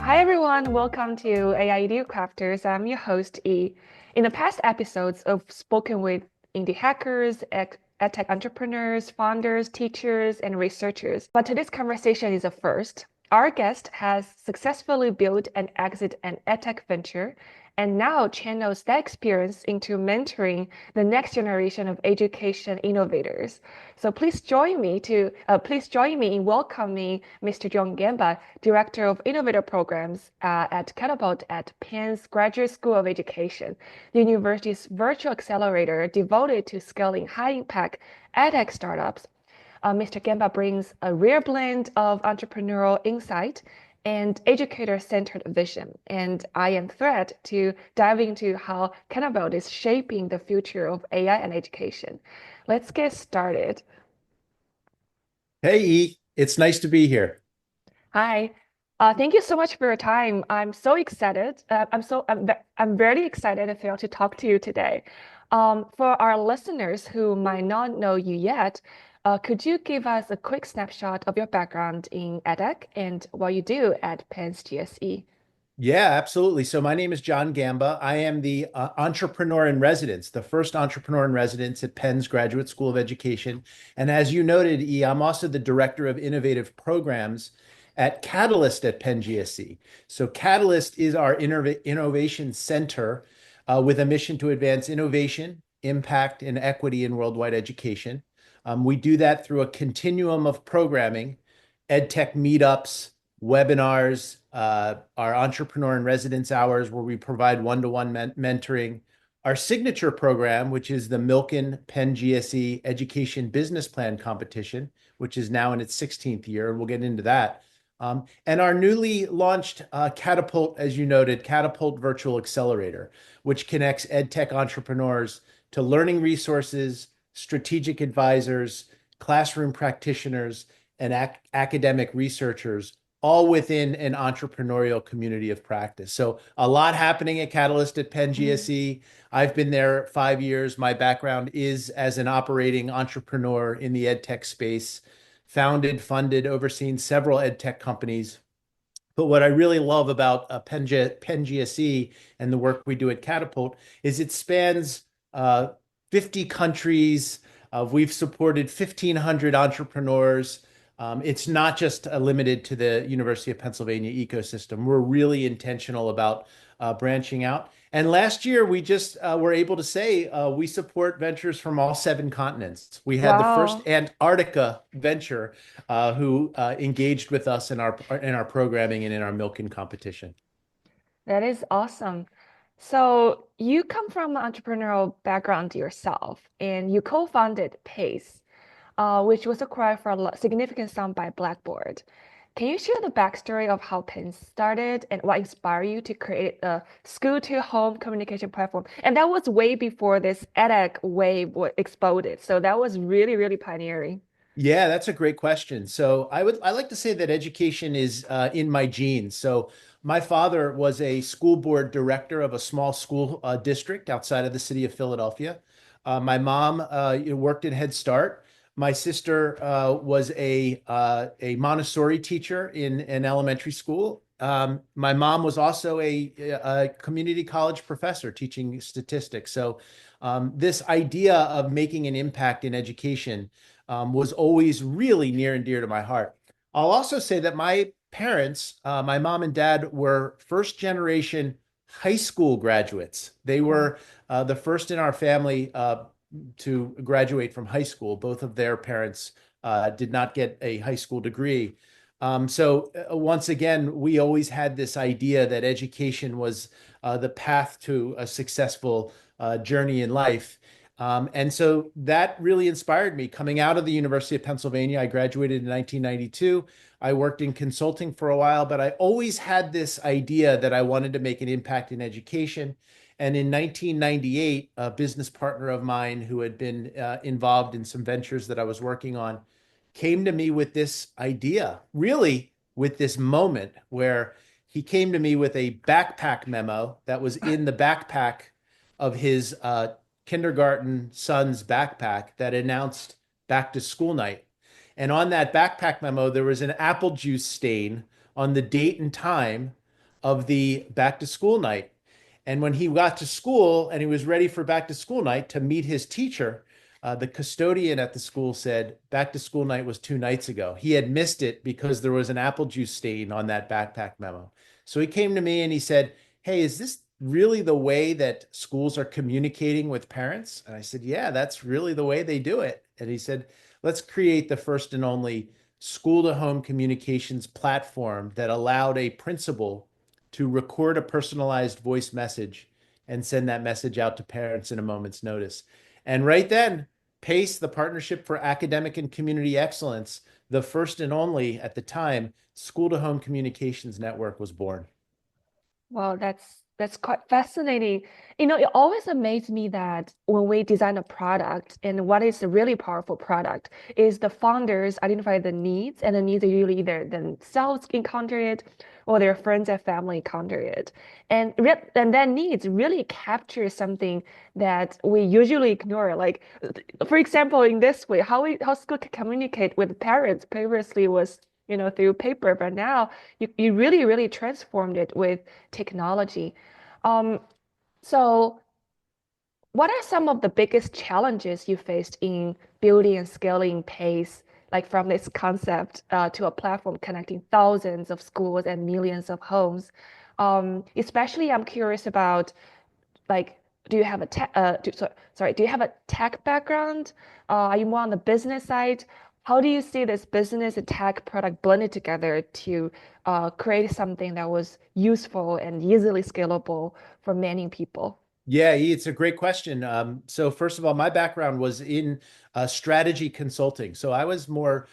Hi everyone, welcome to AI Idea Crafters. I'm your host E. In the past episodes, I've spoken with indie hackers, edtech entrepreneurs, founders, teachers, and researchers. But today's conversation is a first. Our guest has successfully built and exited an edtech venture and now channels that experience into mentoring the next generation of education innovators. So please join me in welcoming Mr. John Gamba, Director of Innovator Programs at Catapult at Penn's Graduate School of Education, the university's virtual accelerator devoted to scaling high-impact edtech startups. Mr. Gamba brings a rare blend of entrepreneurial insight and educator-centered vision, and I am thrilled to dive into how Catapult is shaping the future of AI and education. Let's get started. Hey, E, it's nice to be here. Hi. Thank you so much for your time. I'm so excited. I'm very excited and thrilled to talk to you today. For our listeners who might not know you yet, could you give us a quick snapshot of your background in edtech and what you do at Penn's GSE? Yeah, absolutely. So my name is John Gamba. I am the entrepreneur in residence, the first entrepreneur in residence at Penn's Graduate School of Education. And as you noted, E, I'm also the director of innovative programs at Catalyst at Penn GSE. So Catalyst is our innovation center with a mission to advance innovation, impact, and equity in worldwide education. We do that through a continuum of programming, EdTech meetups, webinars, our entrepreneur in residence hours where we provide one-to-one mentoring, our signature program, which is the Milken Penn GSE Education Business Plan Competition, which is now in its 16th year, and we'll get into that. And our newly launched Catapult, as you noted, Catapult Virtual Accelerator, which connects EdTech entrepreneurs to learning resources, strategic advisors, classroom practitioners, and academic researchers, all within an entrepreneurial community of practice. So a lot happening at Catalyst at Penn GSE. I've been there 5 years. My background is as an operating entrepreneur in the EdTech space, founded, funded, overseen several EdTech companies. But what I really love about Penn GSE and the work we do at Catapult is it spans 50 countries. We've supported 1,500 entrepreneurs. It's not just limited to the University of Pennsylvania ecosystem. We're really intentional about branching out. And last year, we just were able to say we support ventures from all 7 continents. We had the first Wow. Antarctica venture who engaged with us in our programming and in our Milken competition. That is awesome. So you come from an entrepreneurial background yourself, and you co-founded Pace, which was acquired for a significant sum by Blackboard. Can you share the backstory of how Penn started and what inspired you to create a school-to-home communication platform? And that was way before this edX wave exploded. So that was really, really pioneering. Yeah, that's a great question. So I like to say that education is in my genes. So my father was a school board director of a small school district outside of the city of Philadelphia. My mom worked at Head Start. My sister was a Montessori teacher in an elementary school. My mom was also a community college professor teaching statistics. So this idea of making an impact in education was always really near and dear to my heart. I'll also say that my parents, my mom and dad, were first generation high school graduates. They Wow. were the first in our family to graduate from high school. Both of their parents did not get a high school degree. So once again, we always had this idea that education was the path to a successful journey in life. And so that really inspired me. Coming out of the University of Pennsylvania, I graduated in 1992. I worked in consulting for a while, but I always had this idea that I wanted to make an impact in education. And in 1998, a business partner of mine who had been involved in some ventures that I was working on came to me with this idea, really with this moment where he came to me with a backpack memo that was in the backpack of his kindergarten son's backpack that announced back to school night. And on that backpack memo, there was an apple juice stain on the date and time of the back to school night. And when he got to school and he was ready for back to school night to meet his teacher, the custodian at the school said, back to school night was 2 nights ago. He had missed it because there was an apple juice stain on that backpack memo. So he came to me and he said, hey, is this really the way that schools are communicating with parents? And I said, yeah, that's really the way they do it. And he said, let's create the first and only school to home communications platform that allowed a principal to record a personalized voice message and send that message out to parents in a moment's notice. And right then, PACE, the Partnership for Academic and Community Excellence, the first and only at the time school to home communications network, was born. Wow, that's quite fascinating. It always amazed me that when we design a product, and what is a really powerful product is the founders identify the needs, and the needs are usually either themselves encounter it or their friends and family encounter it. And that needs really capture something that we usually ignore. Like, for example, in this way, how school can communicate with parents previously was through paper, but now you really, really transformed it with technology. Um, so what are some of the biggest challenges you faced in building and scaling PACE, like from this concept to a platform connecting thousands of schools and millions of homes? Especially, I'm curious about like, do you have a tech, do you have a tech background? Are you more on the business side? How do you see this business and tech product blended together to create something that was useful and easily scalable for many people? Yeah, it's a great question. So first of all, my background was in strategy consulting. So I was more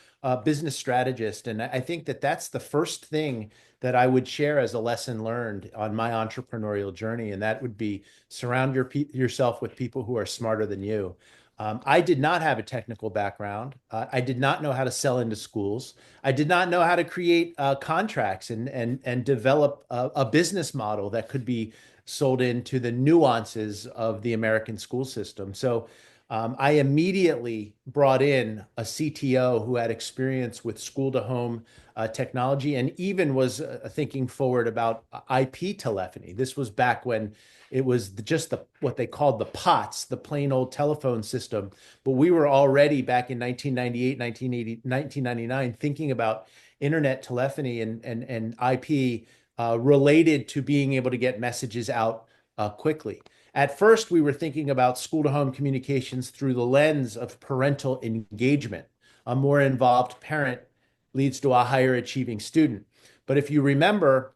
business strategist. And I think that that's the first thing that I would share as a lesson learned on my entrepreneurial journey. And that would be surround yourself with people who are smarter than you. I did not have a technical background. I did not know how to sell into schools. I did not know how to create contracts and develop a business model that could be sold into the nuances of the American school system. So I immediately brought in a CTO who had experience with school to home technology and even was thinking forward about IP telephony. This was back when it was just what they called the POTS, the plain old telephone system. But we were already back in 1998, 1980, 1999 thinking about internet telephony and IP related to being able to get messages out quickly. At first, we were thinking about school to home communications through the lens of parental engagement. A more involved parent leads to a higher achieving student. But if you remember,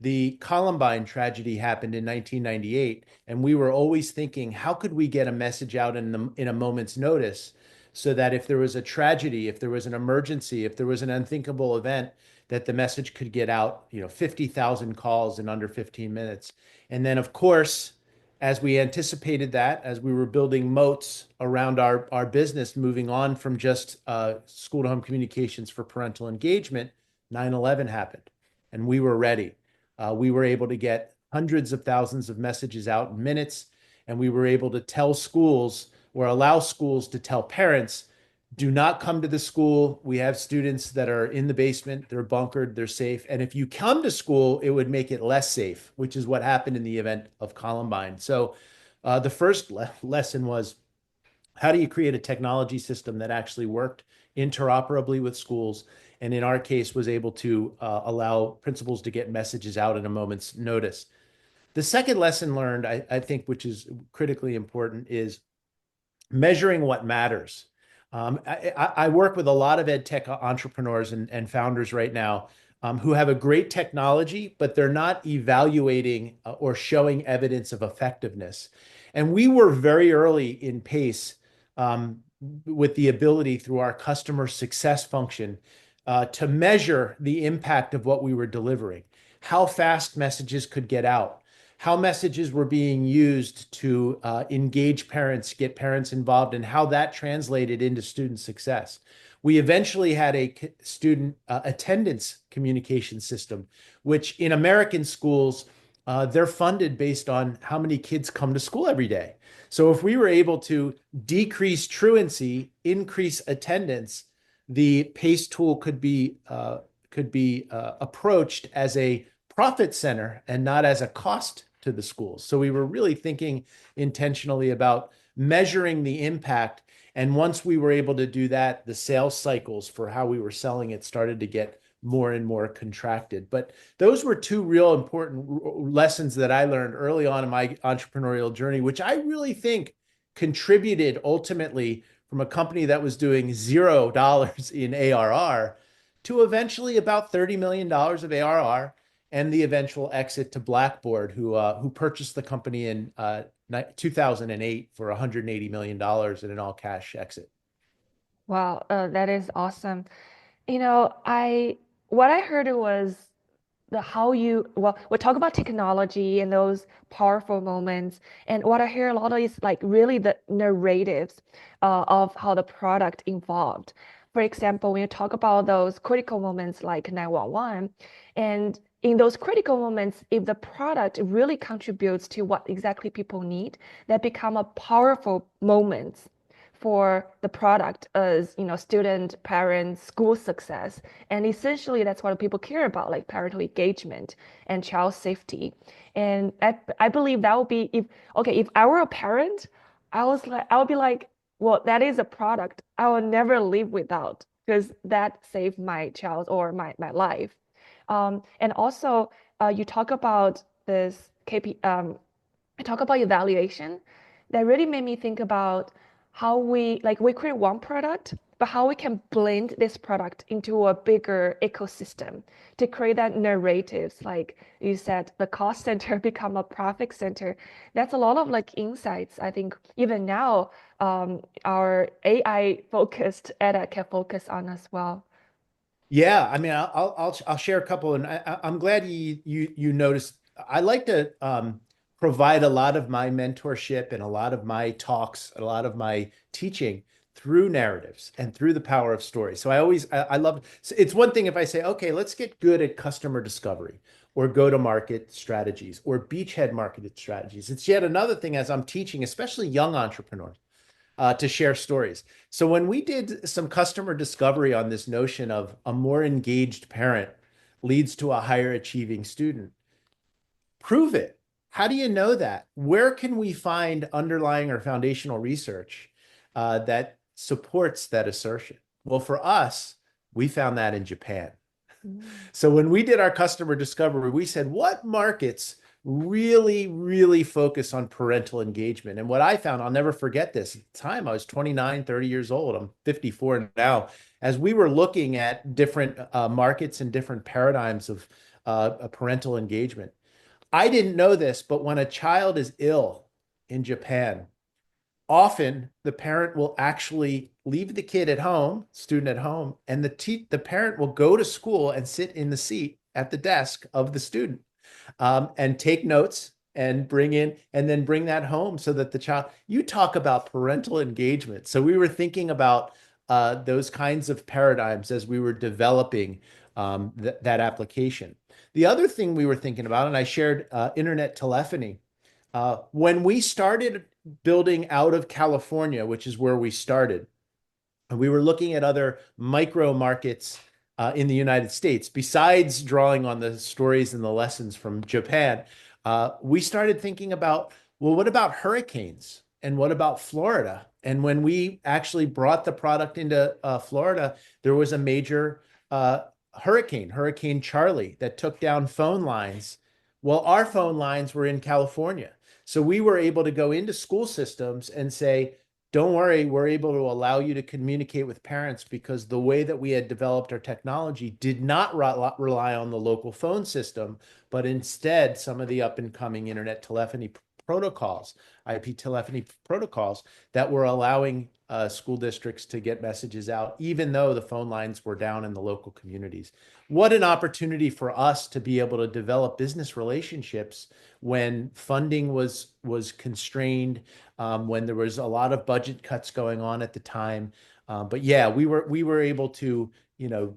the Columbine tragedy happened in 1998, and we were always thinking, how could we get a message out in a moment's notice so that if there was a tragedy, if there was an emergency, if there was an unthinkable event, that the message could get out, 50,000 calls in under 15 minutes. And then, of course, as we anticipated that, as we were building moats around our business, moving on from just school to home communications for parental engagement, 9/11 happened, and we were ready. We were able to get hundreds of thousands of messages out in minutes, and we were able to tell schools or allow schools to tell parents, do not come to the school. We have students that are in the basement, they're bunkered, they're safe. And if you come to school, it would make it less safe, which is what happened in the event of Columbine. So the first lesson was, how do you create a technology system that actually worked interoperably with schools? And in our case, was able to allow principals to get messages out in a moment's notice. The second lesson learned, I think, which is critically important, is measuring what matters. I work with a lot of ed tech entrepreneurs and founders right now who have a great technology, but they're not evaluating or showing evidence of effectiveness. And we were very early in PACE with the ability through our customer success function to measure the impact of what we were delivering, how fast messages could get out, how messages were being used to engage parents, get parents involved, and how that translated into student success. We eventually had a student attendance communication system, which in American schools, they're funded based on how many kids come to school every day. So if we were able to decrease truancy, increase attendance, the PACE tool could be approached as a profit center and not as a cost to the schools. So we were really thinking intentionally about measuring the impact. And once we were able to do that, the sales cycles for how we were selling it started to get more and more contracted. But those were two real important lessons that I learned early on in my entrepreneurial journey, which I really think contributed ultimately from a company that was doing $0 in ARR to eventually about $30 million of ARR and the eventual exit to Blackboard, who purchased the company in 2008 for $180 million in an all-cash exit. Wow, that is awesome. What I heard was the how you well we talk about technology and those powerful moments, and what I hear a lot of is like really the narratives of how the product evolved. For example, when you talk about those critical moments like 911, and in those critical moments, if the product really contributes to what exactly people need, that become a powerful moments for the product as student, parents, school success. And essentially that's what people care about, like parental engagement and child safety. And I believe that would be if I were a parent, I would be like, well, that is a product I will never live without because that saved my child or my life. And also you talk about this I talk about evaluation. That really made me think about how we create one product, but how we can blend this product into a bigger ecosystem to create that narratives. Like you said, the cost center become a profit center. That's a lot of like insights. I think even now, our AI focused edX can focus on as well. Yeah, I mean, I'll share a couple, and I'm glad you noticed. I like to provide a lot of my mentorship and a lot of my talks, a lot of my teaching through narratives and through the power of story. So I love it's one thing if I say, okay, let's get good at customer discovery or go-to-market strategies or beachhead market strategies. It's yet another thing as I'm teaching, especially young entrepreneurs to share stories. So when we did some customer discovery on this notion of a more engaged parent leads to a higher achieving student, prove it. How do you know that? Where can we find underlying or foundational research that supports that assertion? Well, for us, we found that in Japan. Mm. So when we did our customer discovery, we said, what markets really, really focus on parental engagement? And what I found, I'll never forget this. At the time, I was 29, 30 years old. I'm 54 now. As we were looking at different markets and different paradigms of parental engagement, I didn't know this, but when a child is ill in Japan, often the parent will actually leave the kid at home, student at home, and the parent will go to school and sit in the seat at the desk of the student and take notes and then bring that home so that the child, you talk about parental engagement. So we were thinking about those kinds of paradigms as we were developing that application. The other thing we were thinking about, and I shared internet telephony, when we started building out of California, which is where we started, and we were looking at other micro markets in the United States, besides drawing on the stories and the lessons from Japan, we started thinking about, well, what about hurricanes? And what about Florida? And when we actually brought the product into Florida, there was a major Hurricane Charlie, that took down phone lines. Well, our phone lines were in California. So we were able to go into school systems and say, don't worry, we're able to allow you to communicate with parents because the way that we had developed our technology did not rely on the local phone system, but instead some of the up and coming internet telephony protocols, IP telephony protocols that were allowing school districts to get messages out, even though the phone lines were down in the local communities. What an opportunity for us to be able to develop business relationships when funding was constrained, when there was a lot of budget cuts going on at the time. But yeah, we were able to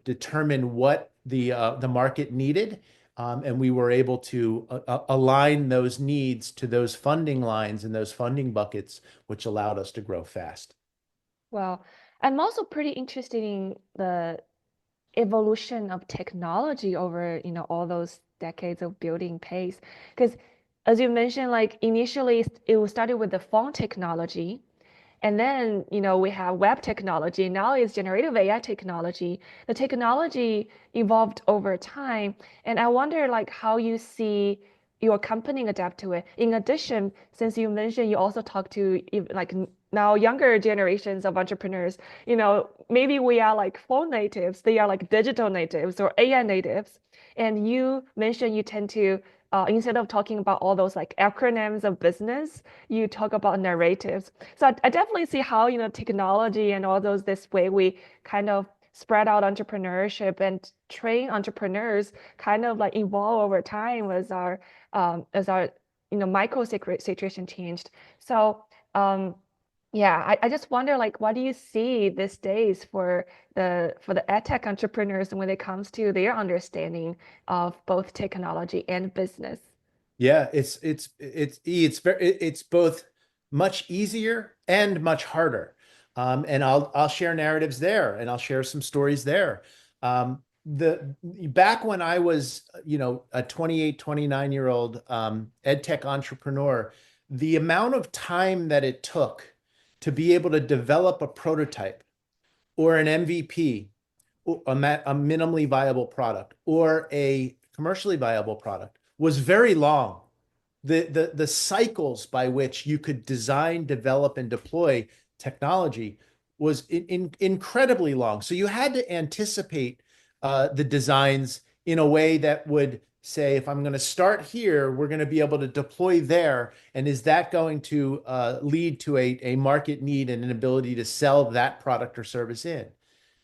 determine what the market needed, and we were able to align those needs to those funding lines and those funding buckets, which allowed us to grow fast. Well, I'm also pretty interested in the evolution of technology over, all those decades of building pace. Because as you mentioned, like initially it started with the phone technology, and then, we have web technology. Now it's generative AI technology. The technology evolved over time. And I wonder like how you see your company adapt to it. In addition, since you mentioned you also talk to like now younger generations of entrepreneurs, maybe we are like phone natives, they are like digital natives or AI natives. And you mentioned you tend to instead of talking about all those like acronyms of business, you talk about narratives. So I definitely see how, technology and all those, this way we kind of spread out entrepreneurship and train entrepreneurs kind of like evolve over time as our micro situation changed. So yeah, I just wonder like what do you see these days for the edtech entrepreneurs when it comes to their understanding of both technology and business? Yeah, it's both much easier and much harder. And I'll share narratives there, and I'll share some stories there. The back when I was, a 28, 29-year-old ed tech entrepreneur, the amount of time that it took to be able to develop a prototype or an MVP, a minimally viable product, or a commercially viable product was very long. The cycles by which you could design, develop, and deploy technology was incredibly long. So you had to anticipate the designs in a way that would say, if I'm going to start here, we're going to be able to deploy there. And is that going to lead to a market need and an ability to sell that product or service in?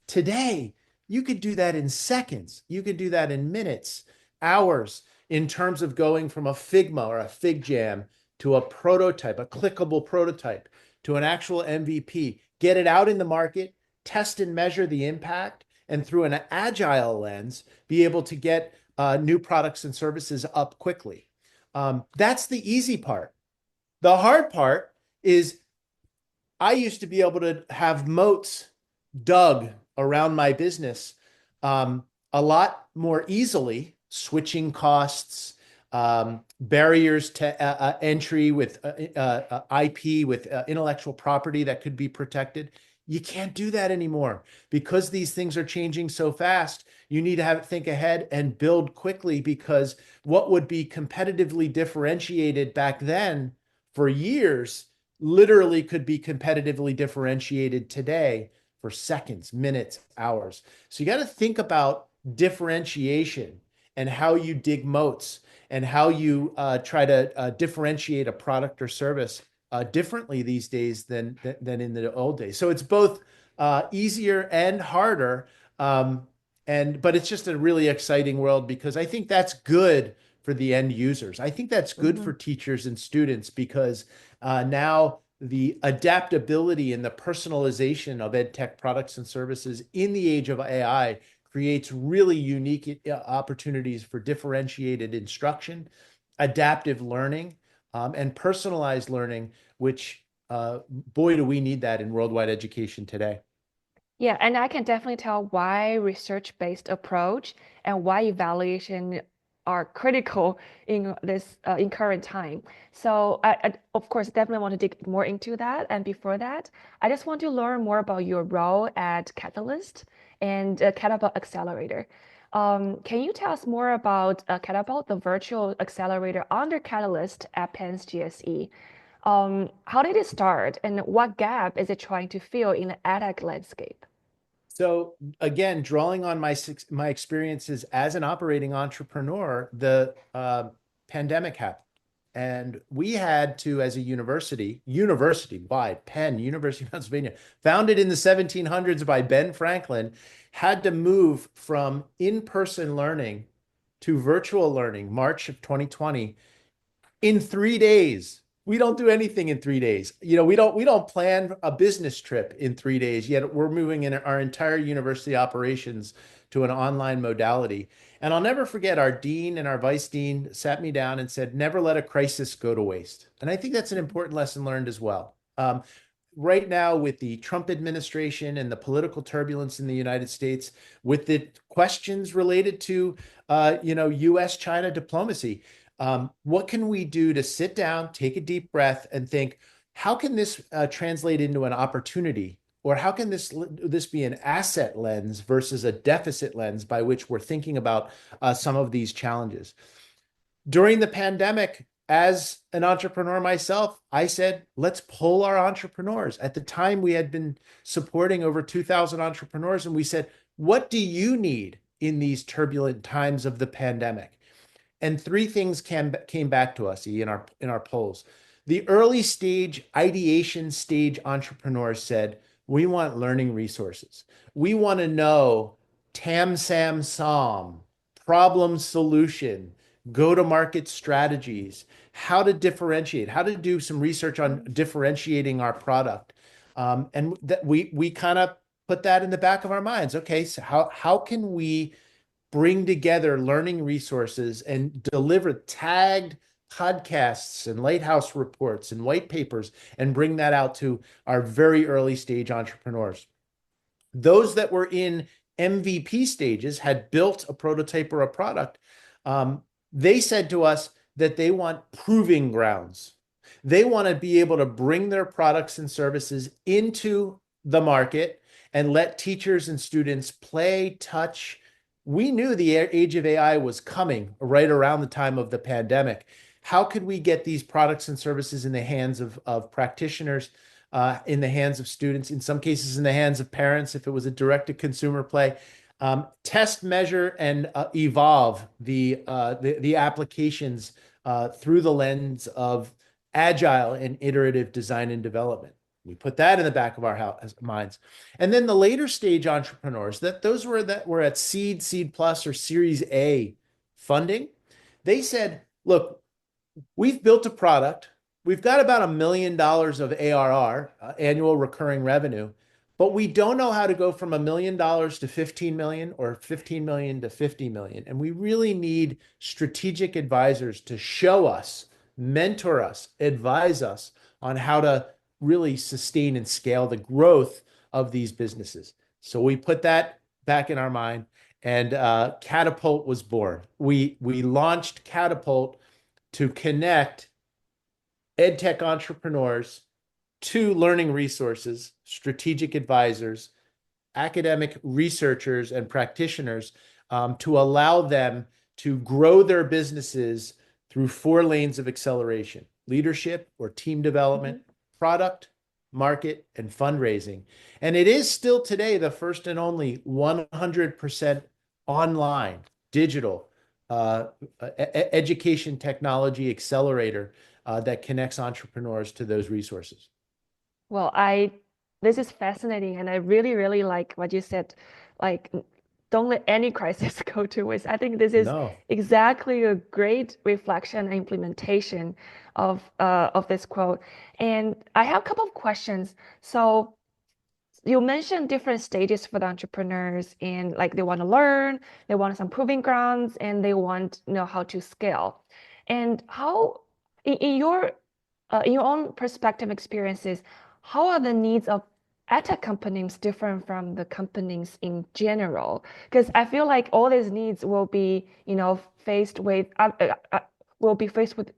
Today, you could do that in seconds. You could do that in minutes, hours, in terms of going from a Figma or a FigJam to a prototype, a clickable prototype, to an actual MVP, get it out in the market, test and measure the impact, and through an agile lens, be able to get new products and services up quickly. That's the easy part. The hard part is I used to be able to have moats dug around my business a lot more easily, switching costs, barriers to entry with IP, with intellectual property that could be protected. You can't do that anymore because these things are changing so fast. You need to think ahead and build quickly, because what would be competitively differentiated back then for years literally could be competitively differentiated today for seconds, minutes, hours. So you got to think about differentiation and how you dig moats and how you try to differentiate a product or service differently these days than in the old days. So it's both easier and harder, but it's just a really exciting world, because I think that's good for the end users. I think that's good for teachers and students, because now the adaptability and the personalization of ed tech products and services in the age of AI creates really unique opportunities for differentiated instruction, adaptive learning, and personalized learning, which, boy, do we need that in worldwide education today. Yeah, and I can definitely tell why research-based approach and why evaluation are critical in this in current time. So I of course definitely want to dig more into that. And before that, I just want to learn more about your role at Catalyst and Catapult Accelerator. Can you tell us more about Catapult, the virtual accelerator under Catalyst at Penn's GSE? How did it start, and what gap is it trying to fill in the edtech landscape? So again, drawing on my experiences as an operating entrepreneur, the pandemic happened. And we had to, as a university-wide, Penn, University of Pennsylvania, founded in the 1700s by Ben Franklin, had to move from in-person learning to virtual learning, March of 2020, in 3 days. We don't do anything in 3 days. We don't plan a business trip in 3 days, yet we're moving in our entire university operations to an online modality. And I'll never forget, our dean and our vice dean sat me down and said, never let a crisis go to waste. And I think that's an important lesson learned as well. right now with the Trump administration and the political turbulence in the United States, with the questions related to, U.S.-China diplomacy, what can we do to sit down, take a deep breath, and think, how can this translate into an opportunity? Or how can this be an asset lens versus a deficit lens by which we're thinking about some of these challenges? During the pandemic, as an entrepreneur myself, I said, let's pull our entrepreneurs. At the time, we had been supporting over 2,000 entrepreneurs, and we said, what do you need in these turbulent times of the pandemic? And three things came back to us in our polls. The early stage, ideation stage entrepreneurs said, we want learning resources. We want to know TAM, SAM, SOM, problem solution, go-to-market strategies, how to differentiate, how to do some research on differentiating our product. And that we kind of put that in the back of our minds. Okay, so how can we bring together learning resources and deliver tagged podcasts and lighthouse reports and white papers and bring that out to our very early stage entrepreneurs? Those that were in MVP stages, had built a prototype or a product, they said to us that they want proving grounds. They want to be able to bring their products and services into the market and let teachers and students play, touch. We knew the age of AI was coming right around the time of the pandemic. How could we get these products and services in the hands of practitioners, in the hands of students, in some cases in the hands of parents, if it was a direct-to-consumer play? Test, measure, and evolve the applications through the lens of agile and iterative design and development. We put that in the back of our minds. And then the later stage entrepreneurs, those that were at seed plus, or Series A funding, they said, look, we've built a product. We've got about $1 million of ARR, annual recurring revenue, but we don't know how to go from $1 million to 15 million or 15 million to 50 million. And we really need strategic advisors to show us, mentor us, advise us on how to really sustain and scale the growth of these businesses. So we put that back in our mind, and Catapult was born. We launched Catapult to connect EdTech entrepreneurs to learning resources, strategic advisors, academic researchers, and practitioners, to allow them to grow their businesses through 4 lanes of acceleration: leadership or team development, product, market, and fundraising. And it is still today the first and only 100% online, digital, education technology accelerator that connects entrepreneurs to those resources. Well, this is fascinating, and I really, really like what you said. Like, don't let any crisis go to waste. I think this is No. exactly a great reflection and implementation of this quote. And I have a couple of questions. So you mentioned different stages for the entrepreneurs, and like they want to learn, they want some proving grounds, and they want to know how to scale. And how, in your own perspective experiences, how are the needs of edtech companies different from the companies in general? Because I feel like all these needs will be, faced with will be faced with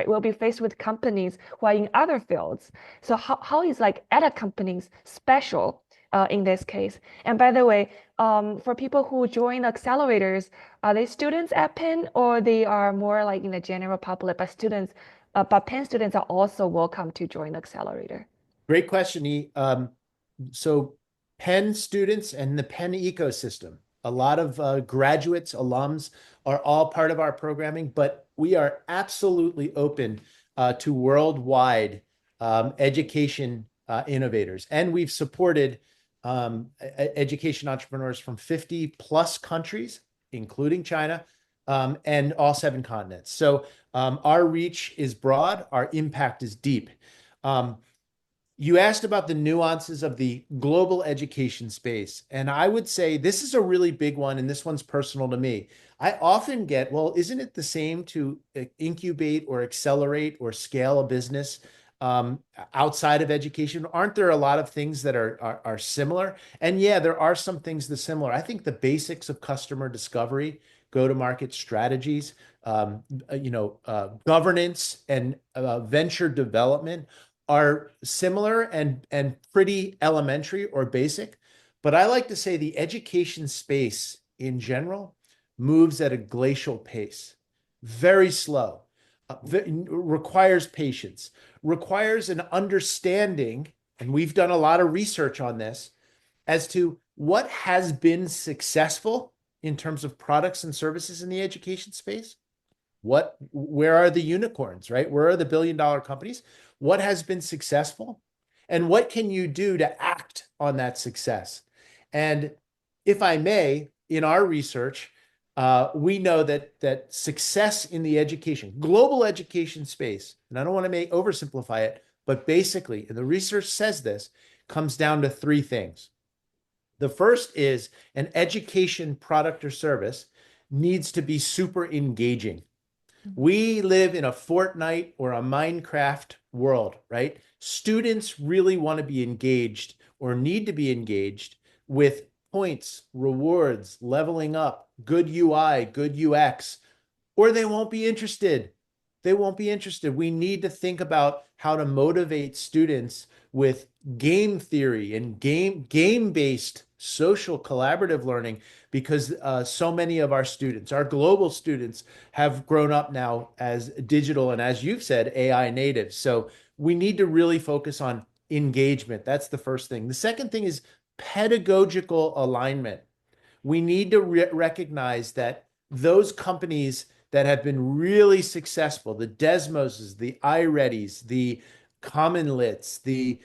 will be faced with companies who are in other fields. So how is like edtech companies special in this case? And by the way, for people who join accelerators, are they students at Penn, or they are more like in the general public, but Penn students are also welcome to join the accelerator? Great question, E. So Penn students and the Penn ecosystem, a lot of graduates, alums are all part of our programming, but we are absolutely open to worldwide education innovators. And we've supported education entrepreneurs from 50 plus countries, including China, and all 7 continents. So our reach is broad, our impact is deep. You asked about the nuances of the global education space, and I would say this is a really big one, and this one's personal to me. I often get, well, isn't it the same to incubate or accelerate or scale a business um, outside of education? Aren't there a lot of things that are similar? And yeah, there are some things that are similar. I think the basics of customer discovery, go-to-market strategies, governance and venture development are similar and pretty elementary or basic. But I like to say the education space in general moves at a glacial pace, very slow, requires patience, requires an understanding, and we've done a lot of research on this, as to what has been successful in terms of products and services in the education space. Where are the unicorns, right? Where are the billion-dollar companies? What has been successful? And what can you do to act on that success? And if I may, in our research, we know that success in the global education space, and I don't want to oversimplify it, but basically, and the research says this, comes down to three things. The first is an education product or service needs to be super engaging. We live in a Fortnite or a Minecraft world, right? Students really want to be engaged or need to be engaged with points, rewards, leveling up, good UI, good UX, or they won't be interested. They won't be interested. We need to think about how to motivate students with game theory and game-based social collaborative learning, because so many of our students, our global students, have grown up now as digital and, as you've said, AI natives. So we need to really focus on engagement. That's the first thing. The second thing is pedagogical alignment. We need to recognize that those companies that have been really successful, the Desmoses, the iReadys, the CommonLits, the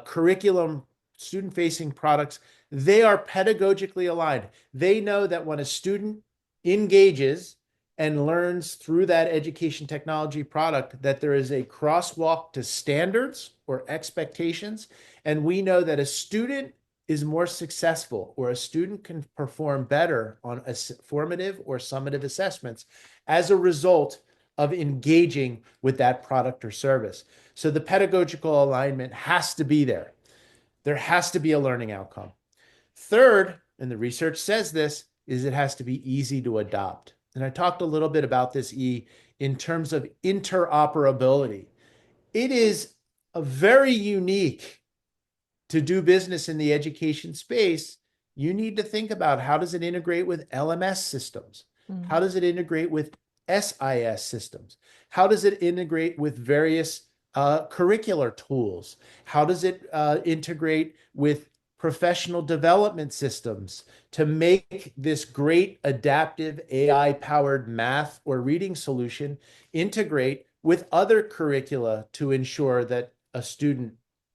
curriculum student-facing products, they are pedagogically aligned. They know that when a student engages and learns through that education technology product, that there is a crosswalk to standards or expectations. And we know that a student is more successful, or a student can perform better on formative or summative assessments as a result of engaging with that product or service. So the pedagogical alignment has to be there. There has to be a learning outcome. Third, and the research says this, is it has to be easy to adopt. And I talked a little bit about this, in terms of interoperability. It is a very unique to do business in the education space. You need to think about, how does it integrate with LMS systems? How does it integrate with SIS systems? How does it integrate with various curricular tools? How does it integrate with professional development systems to make this great adaptive AI-powered math or reading solution integrate with other curricula to ensure that a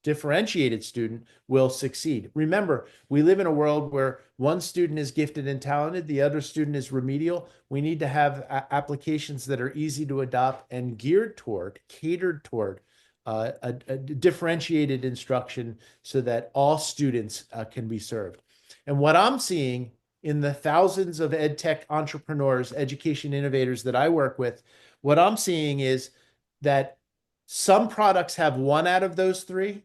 differentiated student will succeed? Remember, we live in a world where one student is gifted and talented, the other student is remedial. We need to have applications that are easy to adopt and catered toward a differentiated instruction, so that all students can be served. And what I'm seeing in the thousands of ed tech entrepreneurs, education innovators that I work with, what I'm seeing is that some products have one out of those three,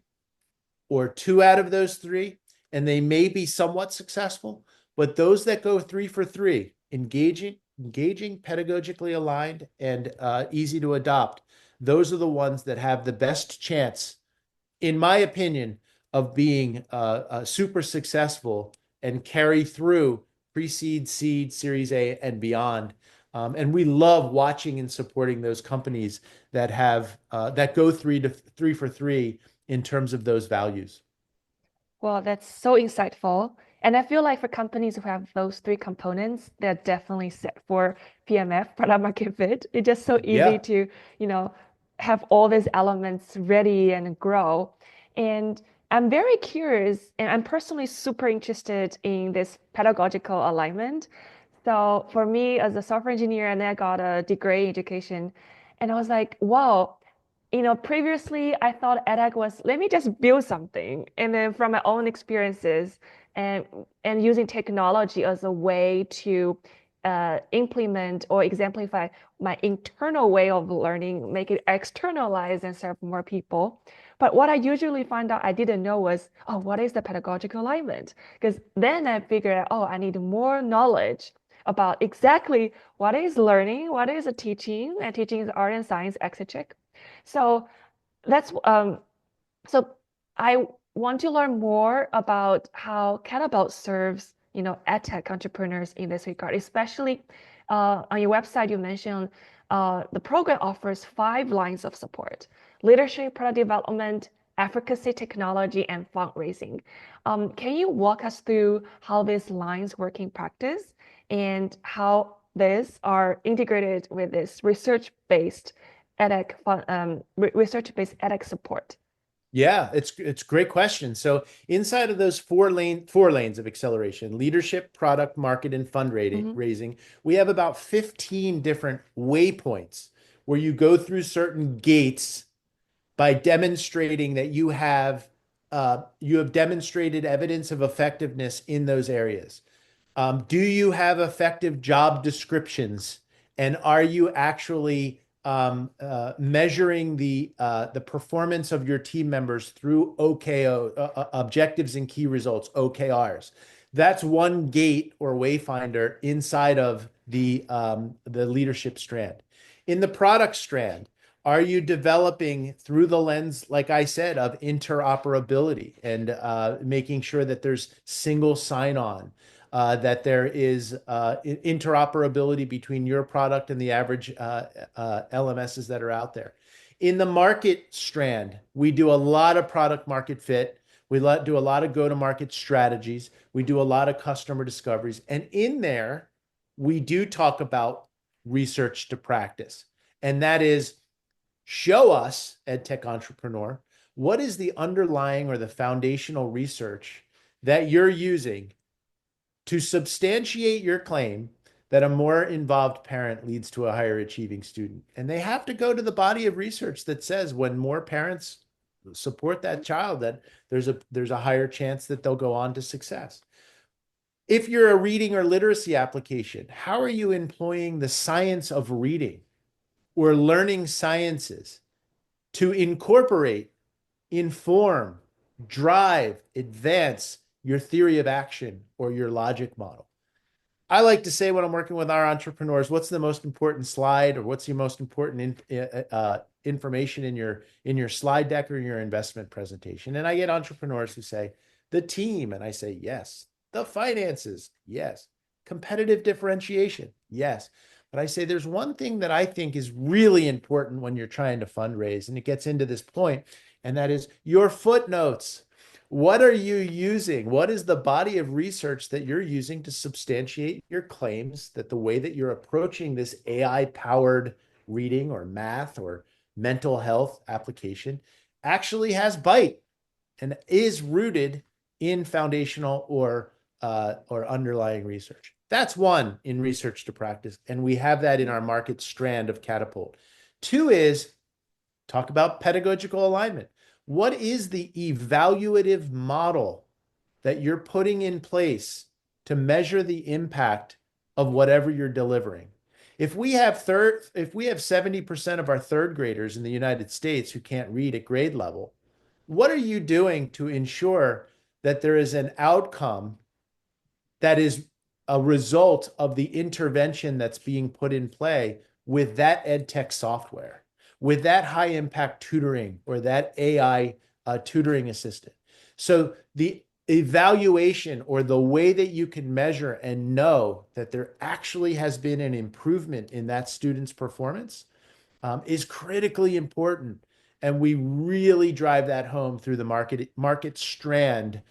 or two out of those three, and they may be somewhat successful. But those that go 3 for 3, engaging, pedagogically aligned, and easy to adopt, those are the ones that have the best chance, in my opinion, of being super successful and carry through pre-seed, seed, Series A, and beyond. And we love watching and supporting those companies that go 3 for 3 in terms of those values. Well, that's so insightful. And I feel like for companies who have those three components, they're definitely set for PMF, product market fit. It's just so easy to, have all these elements ready and grow. And I'm very curious, and I'm personally super interested in this pedagogical alignment. So for me, as a software engineer, and then I got a degree in education, and I was like, wow, previously I thought edX was, let me just build something. And then from my own experiences and using technology as a way to implement or exemplify my internal way of learning, make it externalize and serve more people. But what I usually find out I didn't know was, oh, what is the pedagogical alignment? Because then I figured out, oh, I need more knowledge about exactly what is learning, what is a teaching, and teaching is art and science, etc. So that's so I want to learn more about how Catapult serves, edtech entrepreneurs in this regard, especially on your website, you mentioned the program offers 5 lines of support: leadership, product development, advocacy, technology, and fundraising. Can you walk us through how these lines work in practice and how these are integrated with this research-based edX support? Yeah, it's a great question. So inside of those four lanes of acceleration, leadership, product, market, and fundraising, we have about 15 different waypoints where you go through certain gates by demonstrating that you have demonstrated evidence of effectiveness in those areas. Do you have effective job descriptions, and are you actually measuring the performance of your team members through OKO, objectives and key results, OKRs? That's one gate or wayfinder inside of the leadership strand. In the product strand, are you developing through the lens, like I said, of interoperability and making sure that there's single sign-on, that there is interoperability between your product and the average LMSs that are out there? In the market strand, we do a lot of product market fit. We do a lot of go-to-market strategies. We do a lot of customer discoveries. And in there, we do talk about research to practice. And that is, show us, EdTech entrepreneur, what is the underlying or the foundational research that you're using to substantiate your claim that a more involved parent leads to a higher achieving student. And they have to go to the body of research that says when more parents support that child, that there's a higher chance that they'll go on to success. If you're a reading or literacy application, how are you employing the science of reading or learning sciences to incorporate, inform, drive, advance your theory of action or your logic model? I like to say when I'm working with our entrepreneurs, what's the most important slide, or what's the most important information in your slide deck or in your investment presentation? And I get entrepreneurs who say, the team. And I say, yes. The finances, yes. Competitive differentiation, yes. But I say there's one thing that I think is really important when you're trying to fundraise, and it gets into this point, and that is your footnotes. What are you using? What is the body of research that you're using to substantiate your claims that the way that you're approaching this AI-powered reading or math or mental health application actually has bite and is rooted in foundational or underlying research? That's one, in research to practice, and we have that in our market strand of Catapult. 2 is talk about pedagogical alignment. What is the evaluative model that you're putting in place to measure the impact of whatever you're delivering? If we have 70% of our third graders in the United States who can't read at grade level, what are you doing to ensure that there is an outcome that is a result of the intervention that's being put in play with that EdTech software, with that high impact tutoring or that AI tutoring assistant? So the evaluation, or the way that you can measure and know that there actually has been an improvement in that student's performance, is critically important. And we really drive that home through the market strand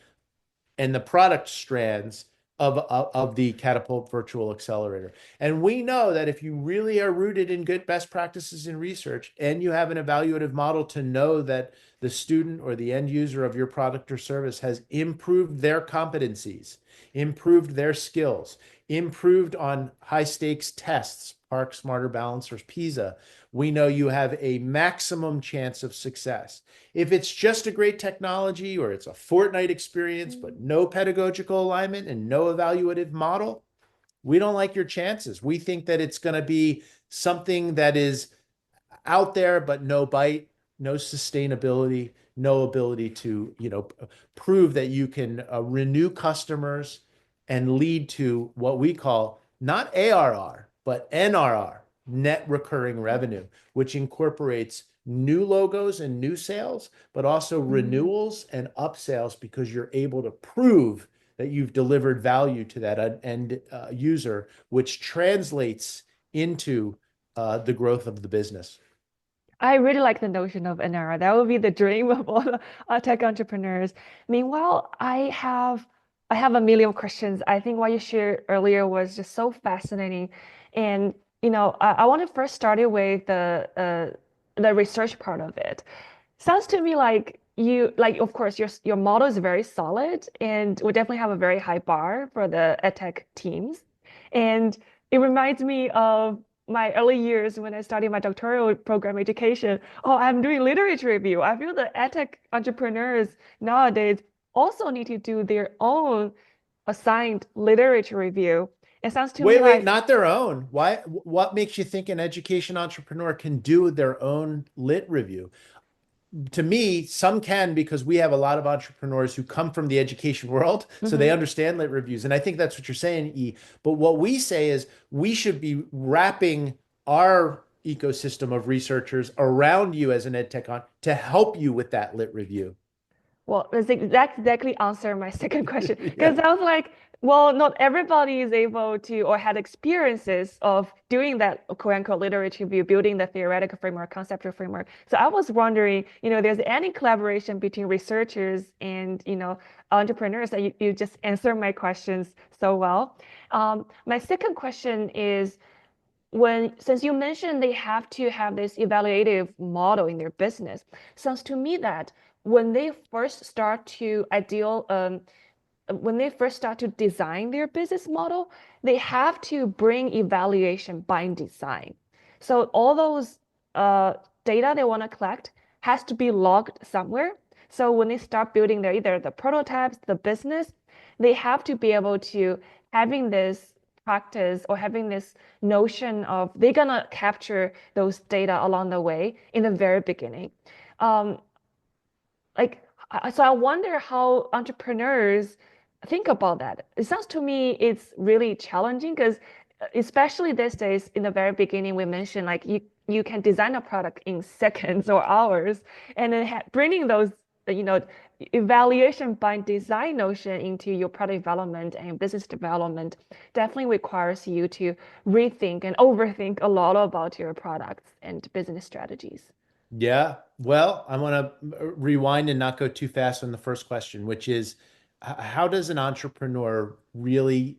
and the product strands of the Catapult Virtual Accelerator. And we know that if you really are rooted in good best practices in research, and you have an evaluative model to know that the student or the end user of your product or service has improved their competencies, improved their skills, improved on high stakes tests, PARCC, Smarter Balancers, PISA, we know you have a maximum chance of success. If it's just a great technology, or it's a fortnight experience, but no pedagogical alignment and no evaluative model, we don't like your chances. We think that it's going to be something that is out there, but no bite, no sustainability, no ability to, prove that you can renew customers and lead to what we call not ARR, but NRR, net recurring revenue, which incorporates new logos and new sales, but also renewals and upsales because you're able to prove that you've delivered value to that end user, which translates into the growth of the business. I really like the notion of NR. That would be the dream of all tech entrepreneurs. Meanwhile, I have a million questions. I think what you shared earlier was just so fascinating, and I want to first start it with the research part of it. Sounds to me like of course your model is very solid, and we definitely have a very high bar for the edtech teams, and it reminds me of my early years when I studied my doctoral program education. Oh, I'm doing literature review. I feel the edtech entrepreneurs nowadays also need to do their own assigned literature review. It sounds to me Wait, like, not their own. Why? What makes you think an education entrepreneur can do their own lit review? To me, some can because we have a lot of entrepreneurs who come from the education world, so they understand lit reviews. And I think that's what you're saying, E. But what we say is we should be wrapping our ecosystem of researchers around you as an ed tech to help you with that lit review. well, that exactly answer my second question. Yeah. Because I was like, well, not everybody is able to or had experiences of doing that quote unquote literature review, building the theoretical framework, conceptual framework. So I was wondering, there's any collaboration between researchers and, entrepreneurs that you just answered my questions so well. My second question is, since you mentioned they have to have this evaluative model in their business, sounds to me that when they first start to design their business model, they have to bring evaluation by design. So all those data they want to collect has to be logged somewhere. So when they start building either the prototypes, the business, they have to be able to having this practice or having this notion of they're gonna capture those data along the way in the very beginning. Um, so I wonder how entrepreneurs think about that. It sounds to me it's really challenging because especially these days in the very beginning we mentioned like you can design a product in seconds or hours, and then bringing those evaluation by design notion into your product development and business development definitely requires you to rethink and overthink a lot about your products and business strategies. Yeah. Well, I want to rewind and not go too fast on the first question, which is how does an entrepreneur really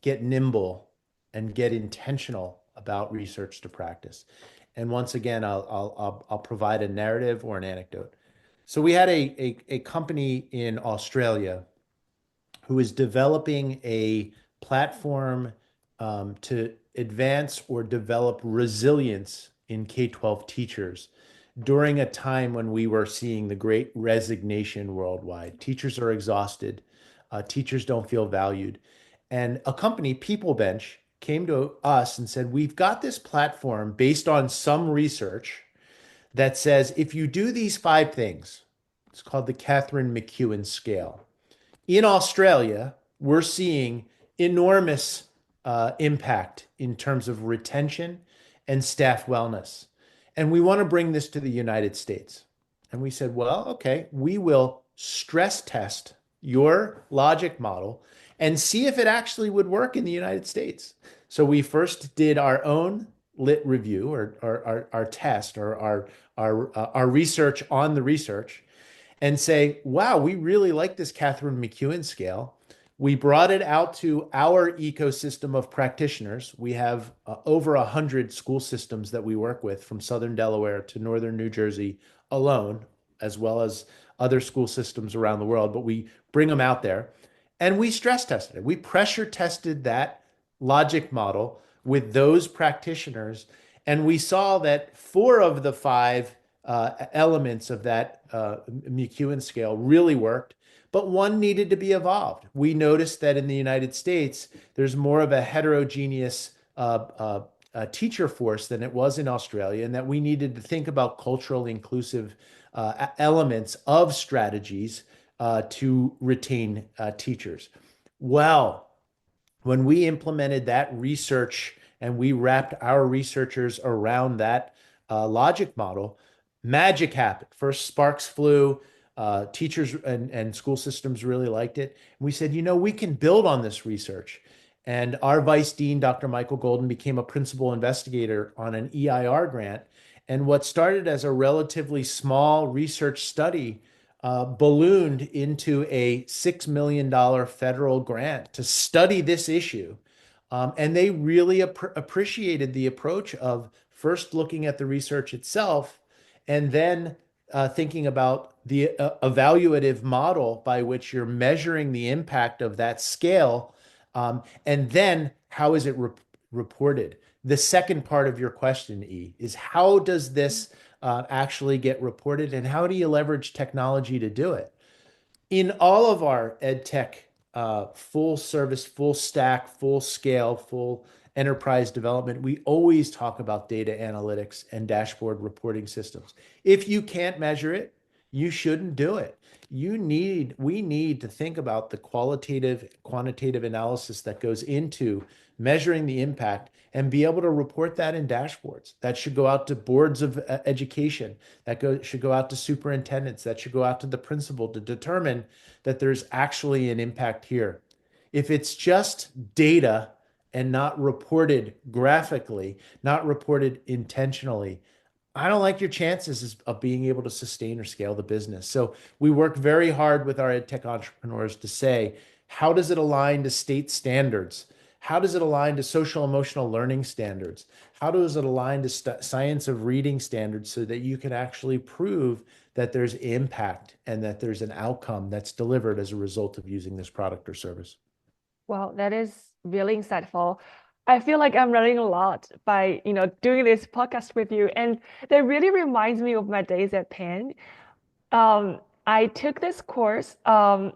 get nimble and get intentional about research to practice? And once again, I'll provide a narrative or an anecdote. So we had a company in Australia who is developing a platform to advance or develop resilience in K-12 teachers during a time when we were seeing the great resignation worldwide. Teachers are exhausted. Teachers don't feel valued. And a company, PeopleBench, came to us and said, we've got this platform based on some research that says if you do these 5 things, it's called the Catherine McEwen scale. In Australia, we're seeing enormous impact in terms of retention and staff wellness. And we want to bring this to the United States. And we said, well, okay, we will stress test your logic model and see if it actually would work in the United States. So we first did our own lit review or our test or our research on the research and say, wow, we really like this Catherine McEwen scale. We brought it out to our ecosystem of practitioners. We have over 100 school systems that we work with from Southern Delaware to Northern New Jersey alone, as well as other school systems around the world, but we bring them out there and we stress tested it. We pressure tested that logic model with those practitioners. And we saw that 4 of the 5 elements of that McEwen scale really worked, but one needed to be evolved. We noticed that in the United States, there's more of a heterogeneous teacher force than it was in Australia, and that we needed to think about culturally inclusive elements of strategies to retain teachers. Well, when we implemented that research and we wrapped our researchers around that logic model, magic happened. First, sparks flew. Teachers and school systems really liked it. And we said, we can build on this research. And our vice dean, Dr. Michael Golden, became a principal investigator on an EIR grant. And what started as a relatively small research study ballooned into a $6 million federal grant to study this issue. And they really appreciated the approach of first looking at the research itself and then thinking about the evaluative model by which you're measuring the impact of that scale. And then how is it reported? The second part of your question, E, is how does this actually get reported, and how do you leverage technology to do it? In all of our ed tech full service, full stack, full scale, full enterprise development, we always talk about data analytics and dashboard reporting systems. If you can't measure it, you shouldn't do it. We need to think about the qualitative, quantitative analysis that goes into measuring the impact and be able to report that in dashboards. That should go out to boards of education. Should go out to superintendents. That should go out to the principal to determine that there's actually an impact here. If it's just data and not reported graphically, not reported intentionally, I don't like your chances of being able to sustain or scale the business. So we work very hard with our ed tech entrepreneurs to say, how does it align to state standards? How does it align to social emotional learning standards? How does it align to science of reading standards so that you can actually prove that there's impact and that there's an outcome that's delivered as a result of using this product or service? Well, that is really insightful. I feel like I'm learning a lot by, doing this podcast with you. And that really reminds me of my days at Penn. I took this course of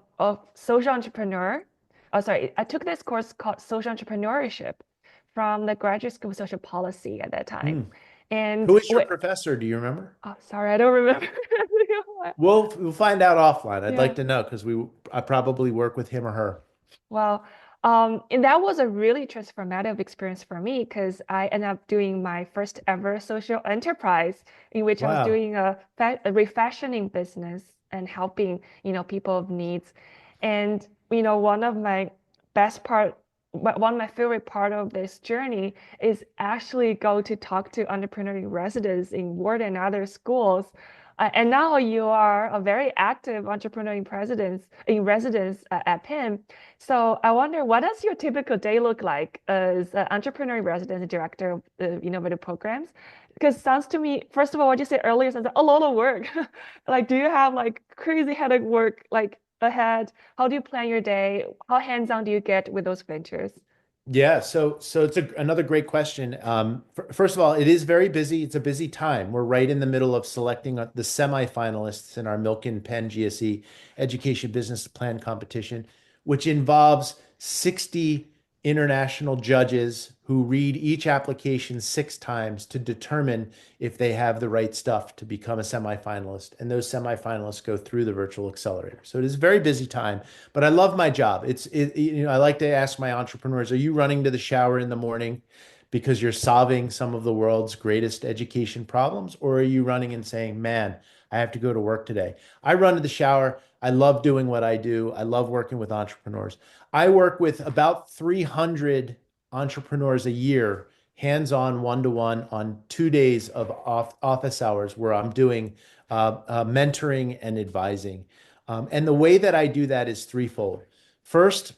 social entrepreneur. Oh, sorry, I took this course called social entrepreneurship from the Graduate School of Social Policy at that time. And Who is your professor? Do you remember? oh, sorry, I don't remember. We'll find out offline. I'd Yeah. like to know because I probably work with him or her. Well, and that was a really transformative experience for me because I ended up doing my first ever social enterprise in which I was Wow. doing a refashioning business and helping, people of needs. And, one of my favorite part of this journey is actually go to talk to entrepreneurial residents in Ward and other schools. And now you are a very active entrepreneur in residence at Penn. So I wonder, what does your typical day look like as an entrepreneur in residence director of the innovative programs? Because it sounds to me, first of all, what you said earlier sounds like a lot of work. Like, do you have like crazy headache work like ahead? How do you plan your day? How hands-on do you get with those ventures? Yeah, so it's another great question. First of all, it is very busy. It's a busy time. We're right in the middle of selecting the semifinalists in our Milken Penn GSE Education Business Plan competition, which involves 60 international judges who read each application 6 times to determine if they have the right stuff to become a semifinalist. And those semifinalists go through the virtual accelerator. So it is a very busy time, but I love my job. I like to ask my entrepreneurs, are you running to the shower in the morning because you're solving some of the world's greatest education problems? Or are you running and saying, man, I have to go to work today? I run to the shower. I love doing what I do. I love working with entrepreneurs. I work with about 300 entrepreneurs a year, hands-on, one-to-one, on 2 days of office hours where I'm doing mentoring and advising. And the way that I do that is threefold. First,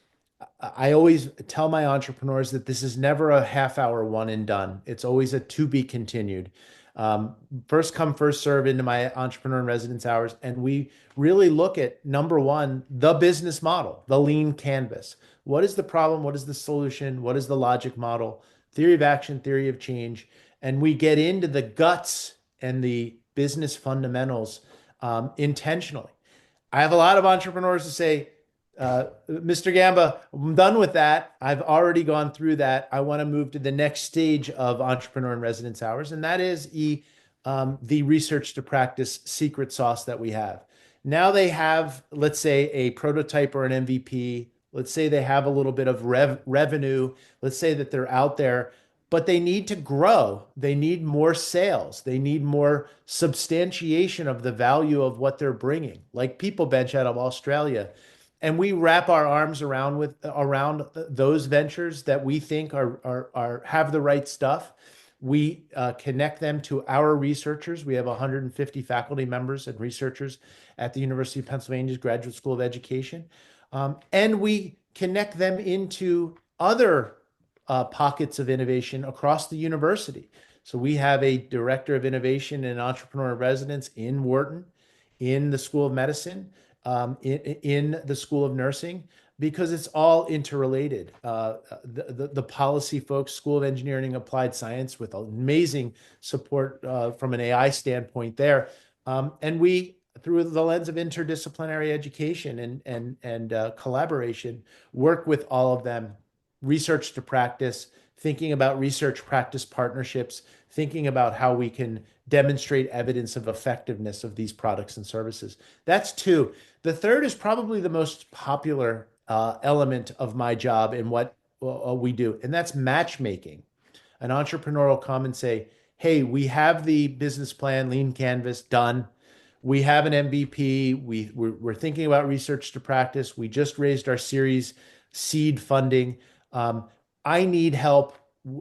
I always tell my entrepreneurs that this is never a half-hour one and done. It's always a to be continued. First come, first serve into my entrepreneur in residence hours. And we really look at, number one, the business model, the lean canvas. What is the problem? What is the solution? What is the logic model? Theory of action, theory of change. And we get into the guts and the business fundamentals intentionally. I have a lot of entrepreneurs to say, Mr. Gamba, I'm done with that. I've already gone through that. I want to move to the next stage of entrepreneur in residence hours, and that is the research to practice secret sauce that we have. Now they have, let's say, a prototype or an MVP. Let's say they have a little bit of revenue. Let's say that they're out there, but they need to grow. They need more sales. They need more substantiation of the value of what they're bringing, like People Bench out of Australia. And we wrap our arms around those ventures that we think are have the right stuff. We connect them to our researchers. We have 150 faculty members and researchers at the University of Pennsylvania's Graduate School of Education. And we connect them into other pockets of innovation across the university. So we have a director of innovation and entrepreneur in residence in Wharton, in the School of Medicine, in the School of Nursing, because it's all interrelated. The policy folks, School of Engineering and Applied Science, with amazing support from an AI standpoint there. And we, through the lens of interdisciplinary education and collaboration, work with all of them, research to practice, thinking about research practice partnerships, thinking about how we can demonstrate evidence of effectiveness of these products and services. That's two. The third is probably the most popular element of my job and what we do, and that's matchmaking. An entrepreneur will come and say, hey, we have the business plan, lean canvas done. We have an MVP. We're thinking about research to practice. We just raised our Series seed funding. I need help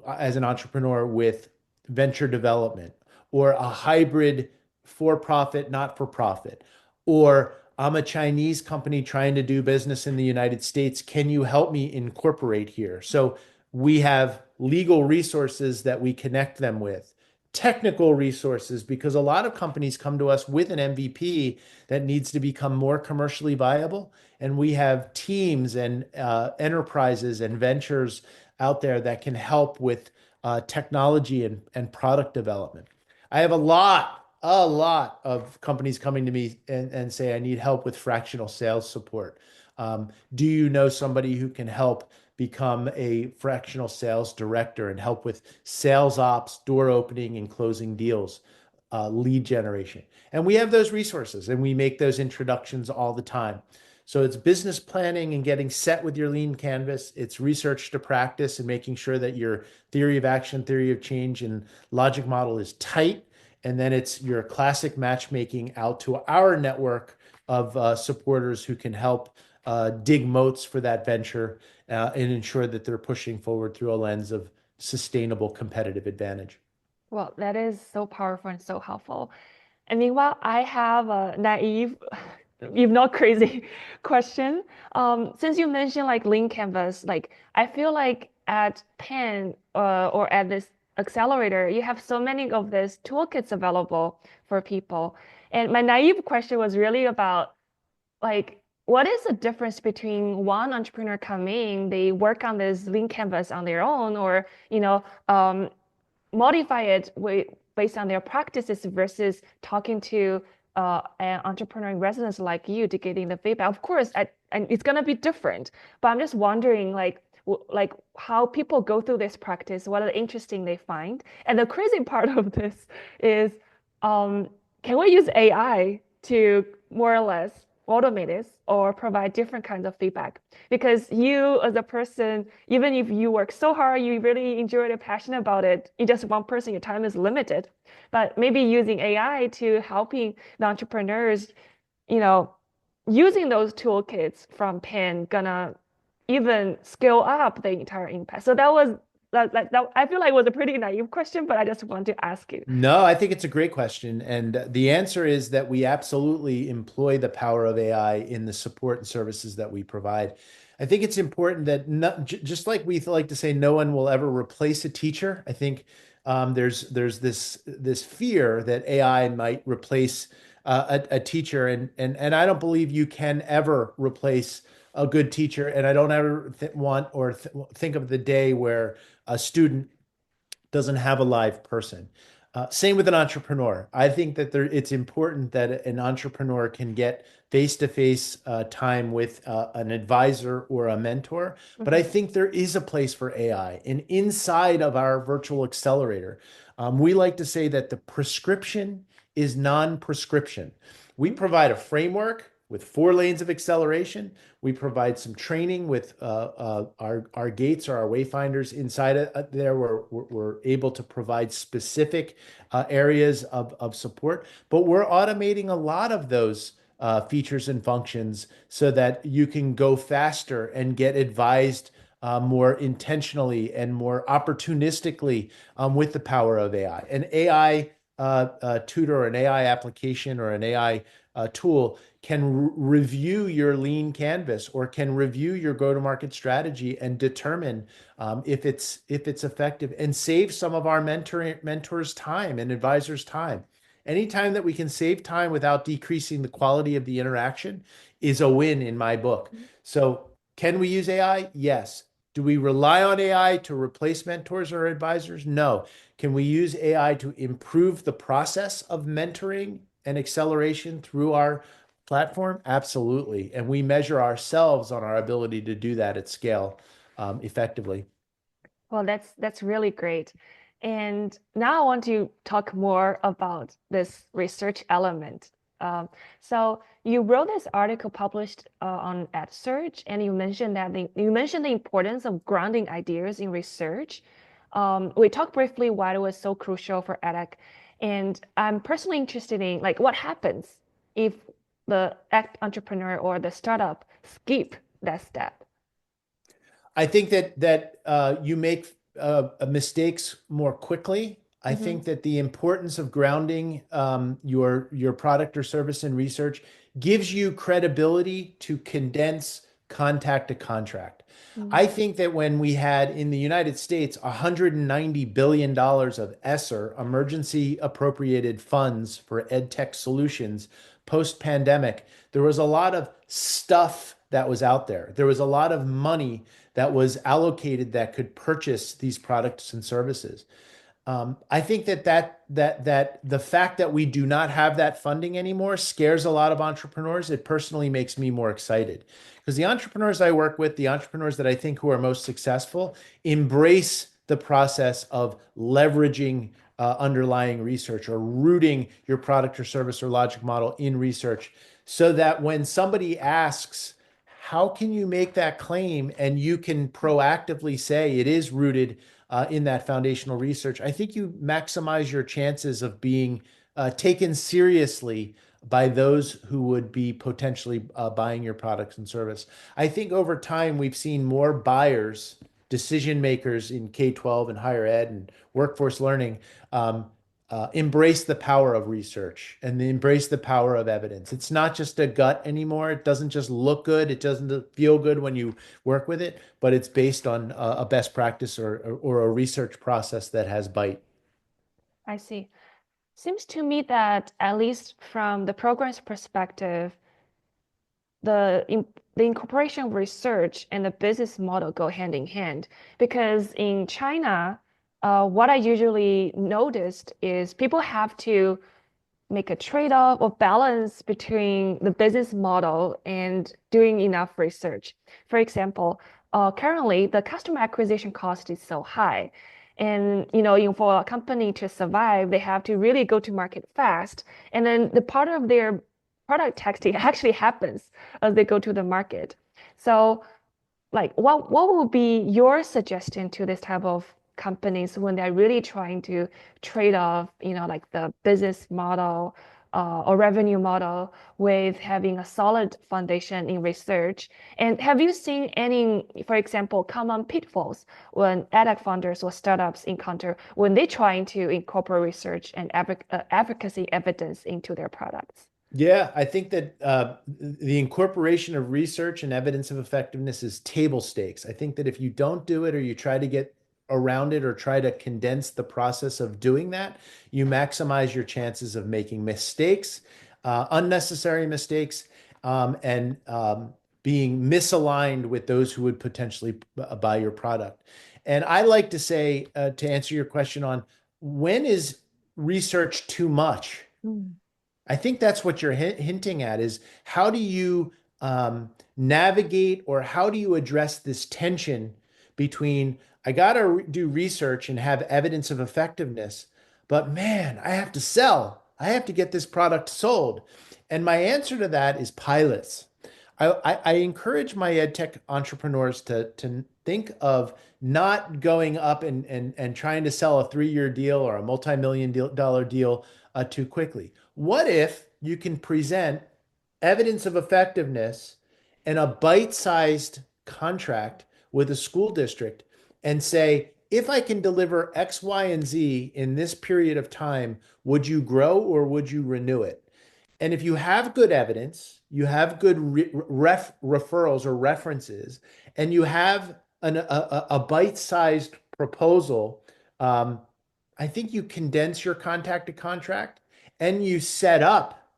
as an entrepreneur with venture development or a hybrid for-profit, not-for-profit, or I'm a Chinese company trying to do business in the United States. Can you help me incorporate here? So we have legal resources that we connect them with, technical resources, because a lot of companies come to us with an MVP that needs to become more commercially viable. And we have teams and enterprises and ventures out there that can help with technology and product development. I have a lot of companies coming to me and say, I need help with fractional sales support. Do you know somebody who can help become a fractional sales director and help with sales ops, door opening and closing deals, lead generation? And we have those resources and we make those introductions all the time. So it's business planning and getting set with your lean canvas. It's research to practice and making sure that your theory of action, theory of change, and logic model is tight. And then it's your classic matchmaking out to our network of supporters who can help dig moats for that venture and ensure that they're pushing forward through a lens of sustainable competitive advantage. Well, that is so powerful and so helpful. And meanwhile, I have a naive, if not crazy, question. Since you mentioned like Lean Canvas, like I feel like at Penn or at this accelerator, you have so many of these toolkits available for people. And my naive question was really about like, what is the difference between one entrepreneur coming, they work on this Lean Canvas on their own, or modify it based on their practices versus talking to an entrepreneur in residence like you to getting the feedback. Of course, and it's gonna be different, but I'm just wondering like how people go through this practice, what are the interesting they find. And the crazy part of this is, can we use AI to more or less automate this or provide different kinds of feedback? Because you as a person, even if you work so hard, you really enjoy it and passionate about it, you're just one person, your time is limited. But maybe using AI to helping the entrepreneurs, using those toolkits from Penn, gonna even scale up the entire impact. So that I feel like was a pretty naive question, but I just want to ask you. No, I think it's a great question. And the answer is that we absolutely employ the power of AI in the support and services that we provide. I think it's important that just like we like to say, no one will ever replace a teacher. I think there's this fear that AI might replace a teacher, and I don't believe you can ever replace a good teacher. And I don't ever want or think of the day where a student doesn't have a live person. Same with an entrepreneur. I think that it's important that an entrepreneur can get face-to-face time with an advisor or a mentor. But I Mhm. think there is a place for AI. And inside of our virtual accelerator, we like to say that the prescription is non-prescription. We provide a framework with 4 lanes of acceleration. We provide some training with our gates or our wayfinders inside there where we're able to provide specific areas of support. But we're automating a lot of those features and functions so that you can go faster and get advised more intentionally and more opportunistically with the power of AI. An AI tutor, or an AI application, or an AI tool can review your lean canvas or can review your go-to-market strategy and determine if it's effective and save some of our mentors' time and advisors' time. Anytime that we can save time without decreasing the quality of the interaction is a win in my book. So, can we use AI? Yes. Do we rely on AI to replace mentors or advisors? No. Can we use AI to improve the process of mentoring and acceleration through our platform? Absolutely. And we measure ourselves on our ability to do that at scale effectively. Well, that's really great. And now I want to talk more about this research element. So you wrote this article published on EdSearch, and you mentioned the importance of grounding ideas in research. We talked briefly why it was so crucial for edX, and I'm personally interested in like what happens if the entrepreneur or the startup skip that step. I think that you make mistakes more quickly. I Hmm. think that the importance of grounding your product or service in research gives you credibility to condense contact to contract. I think that when we had in the United States $190 billion of ESSER, emergency appropriated funds for ed tech solutions post pandemic, there was a lot of stuff that was out there. There was a lot of money that was allocated that could purchase these products and services. I think that the fact that we do not have that funding anymore scares a lot of entrepreneurs. It personally makes me more excited because the entrepreneurs I work with, the entrepreneurs that I think who are most successful, embrace the process of leveraging underlying research or rooting your product or service or logic model in research so that when somebody asks, how can you make that claim? And you can proactively say it is rooted in that foundational research. I think you maximize your chances of being taken seriously by those who would be potentially buying your products and service. I think over time we've seen more buyers, decision makers in K-12 and higher ed and workforce learning embrace the power of research and embrace the power of evidence. It's not just a gut anymore. It doesn't just look good. It doesn't feel good when you work with it, but it's based on a best practice or a research process that has bite. I see. Seems to me that at least from the program's perspective, the incorporation of research and the business model go hand in hand. Because in China, what I usually noticed is people have to make a trade-off or balance between the business model and doing enough research. For example, currently the customer acquisition cost is so high. And for a company to survive, they have to really go to market fast. And then the part of their product testing actually happens as they go to the market. So like what would be your suggestion to this type of companies when they're really trying to trade off, like the business model or revenue model with having a solid foundation in research? And have you seen any, for example, common pitfalls when edX founders or startups encounter when they're trying to incorporate research and advocacy evidence into their products? Yeah, I think that the incorporation of research and evidence of effectiveness is table stakes. I think that if you don't do it or you try to get around it or try to condense the process of doing that, you maximize your chances of making mistakes, unnecessary mistakes, and being misaligned with those who would potentially buy your product. And I like to say, to answer your question on when is research too much. Mm. I think that's what you're hinting at is how do you navigate or how do you address this tension between I got to do research and have evidence of effectiveness, but man, I have to sell. I have to get this product sold. And my answer to that is pilots. I encourage my ed tech entrepreneurs to think of not going up and trying to sell a 3-year deal or a multi-million-dollar deal too quickly. What if you can present evidence of effectiveness and a bite-sized contract with a school district and say, if I can deliver X, Y, and Z in this period of time, would you grow or would you renew it? And if you have good evidence, you have good referrals or references, and you have a bite-sized proposal, I think you condense your contact to contract and you set up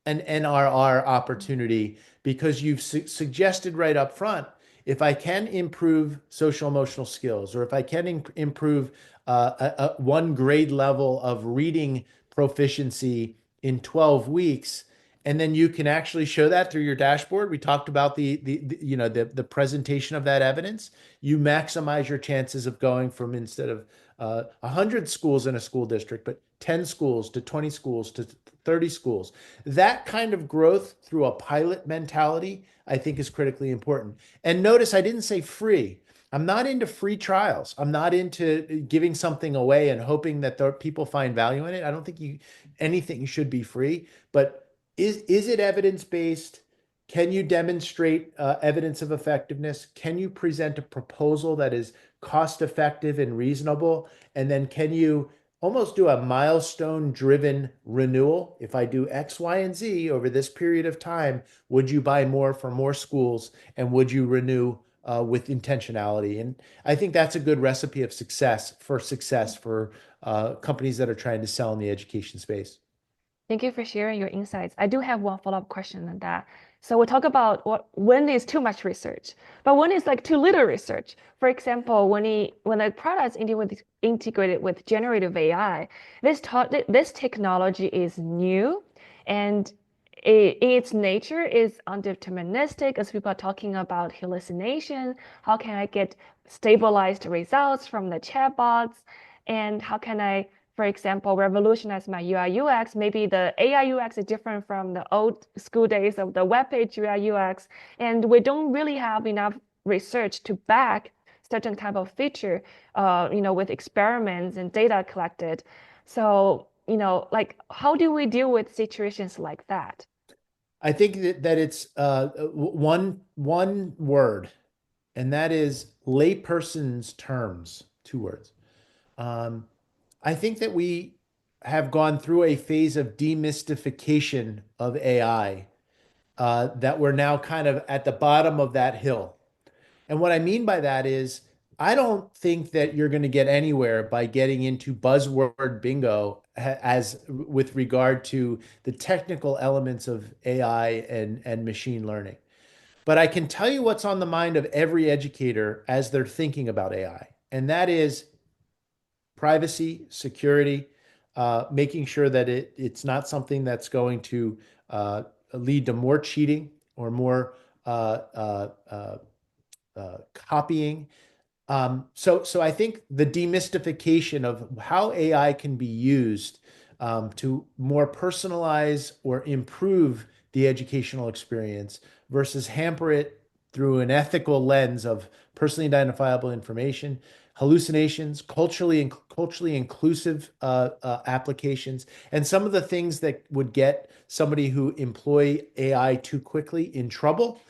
an NRR opportunity because you've suggested right up front, if I can improve social emotional skills, or if I can improve one grade level of reading proficiency in 12 weeks, and then you can actually show that through your dashboard. We talked about the presentation of that evidence. You maximize your chances of going from instead of 100 schools in a school district, but 10 schools to 20 schools to 30 schools. That kind of growth through a pilot mentality, I think, is critically important. And notice I didn't say free. I'm not into free trials. I'm not into giving something away and hoping that people find value in it. I don't think anything should be free, but is it evidence-based? Can you demonstrate evidence of effectiveness? Can you present a proposal that is cost-effective and reasonable? And then can you almost do a milestone-driven renewal? If I do X, Y, and Z over this period of time, would you buy more for more schools? And would you renew with intentionality? And I think that's a good recipe of success for companies that are trying to sell in the education space. Thank you for sharing your insights. I do have one follow-up question on that. So we talk about when is too much research, but when is like too little research. For example, when a product is integrated with generative AI, this technology is new, and its nature is undeterministic. As people are talking about hallucination, how can I get stabilized results from the chatbots, and how can I, for example, revolutionize my UI UX? Maybe the AI UX is different from the old school days of the web page UI UX, and we don't really have enough research to back certain type of feature, with experiments and data collected. So, like, how do we deal with situations like that? I think that it's one word, and that is layperson's terms, 2 words. I think that we have gone through a phase of demystification of AI, that we're now kind of at the bottom of that hill. And what I mean by that is, I don't think that you're going to get anywhere by getting into buzzword bingo as with regard to the technical elements of AI and machine learning. But I can tell you what's on the mind of every educator as they're thinking about AI, and that is privacy, security, making sure that it's not something that's going to lead to more cheating or more copying. So I think the demystification of how AI can be used to more personalize or improve the educational experience versus hamper it through an ethical lens of personally identifiable information, hallucinations, culturally inclusive applications, and some of the things that would get somebody who employ AI too quickly in trouble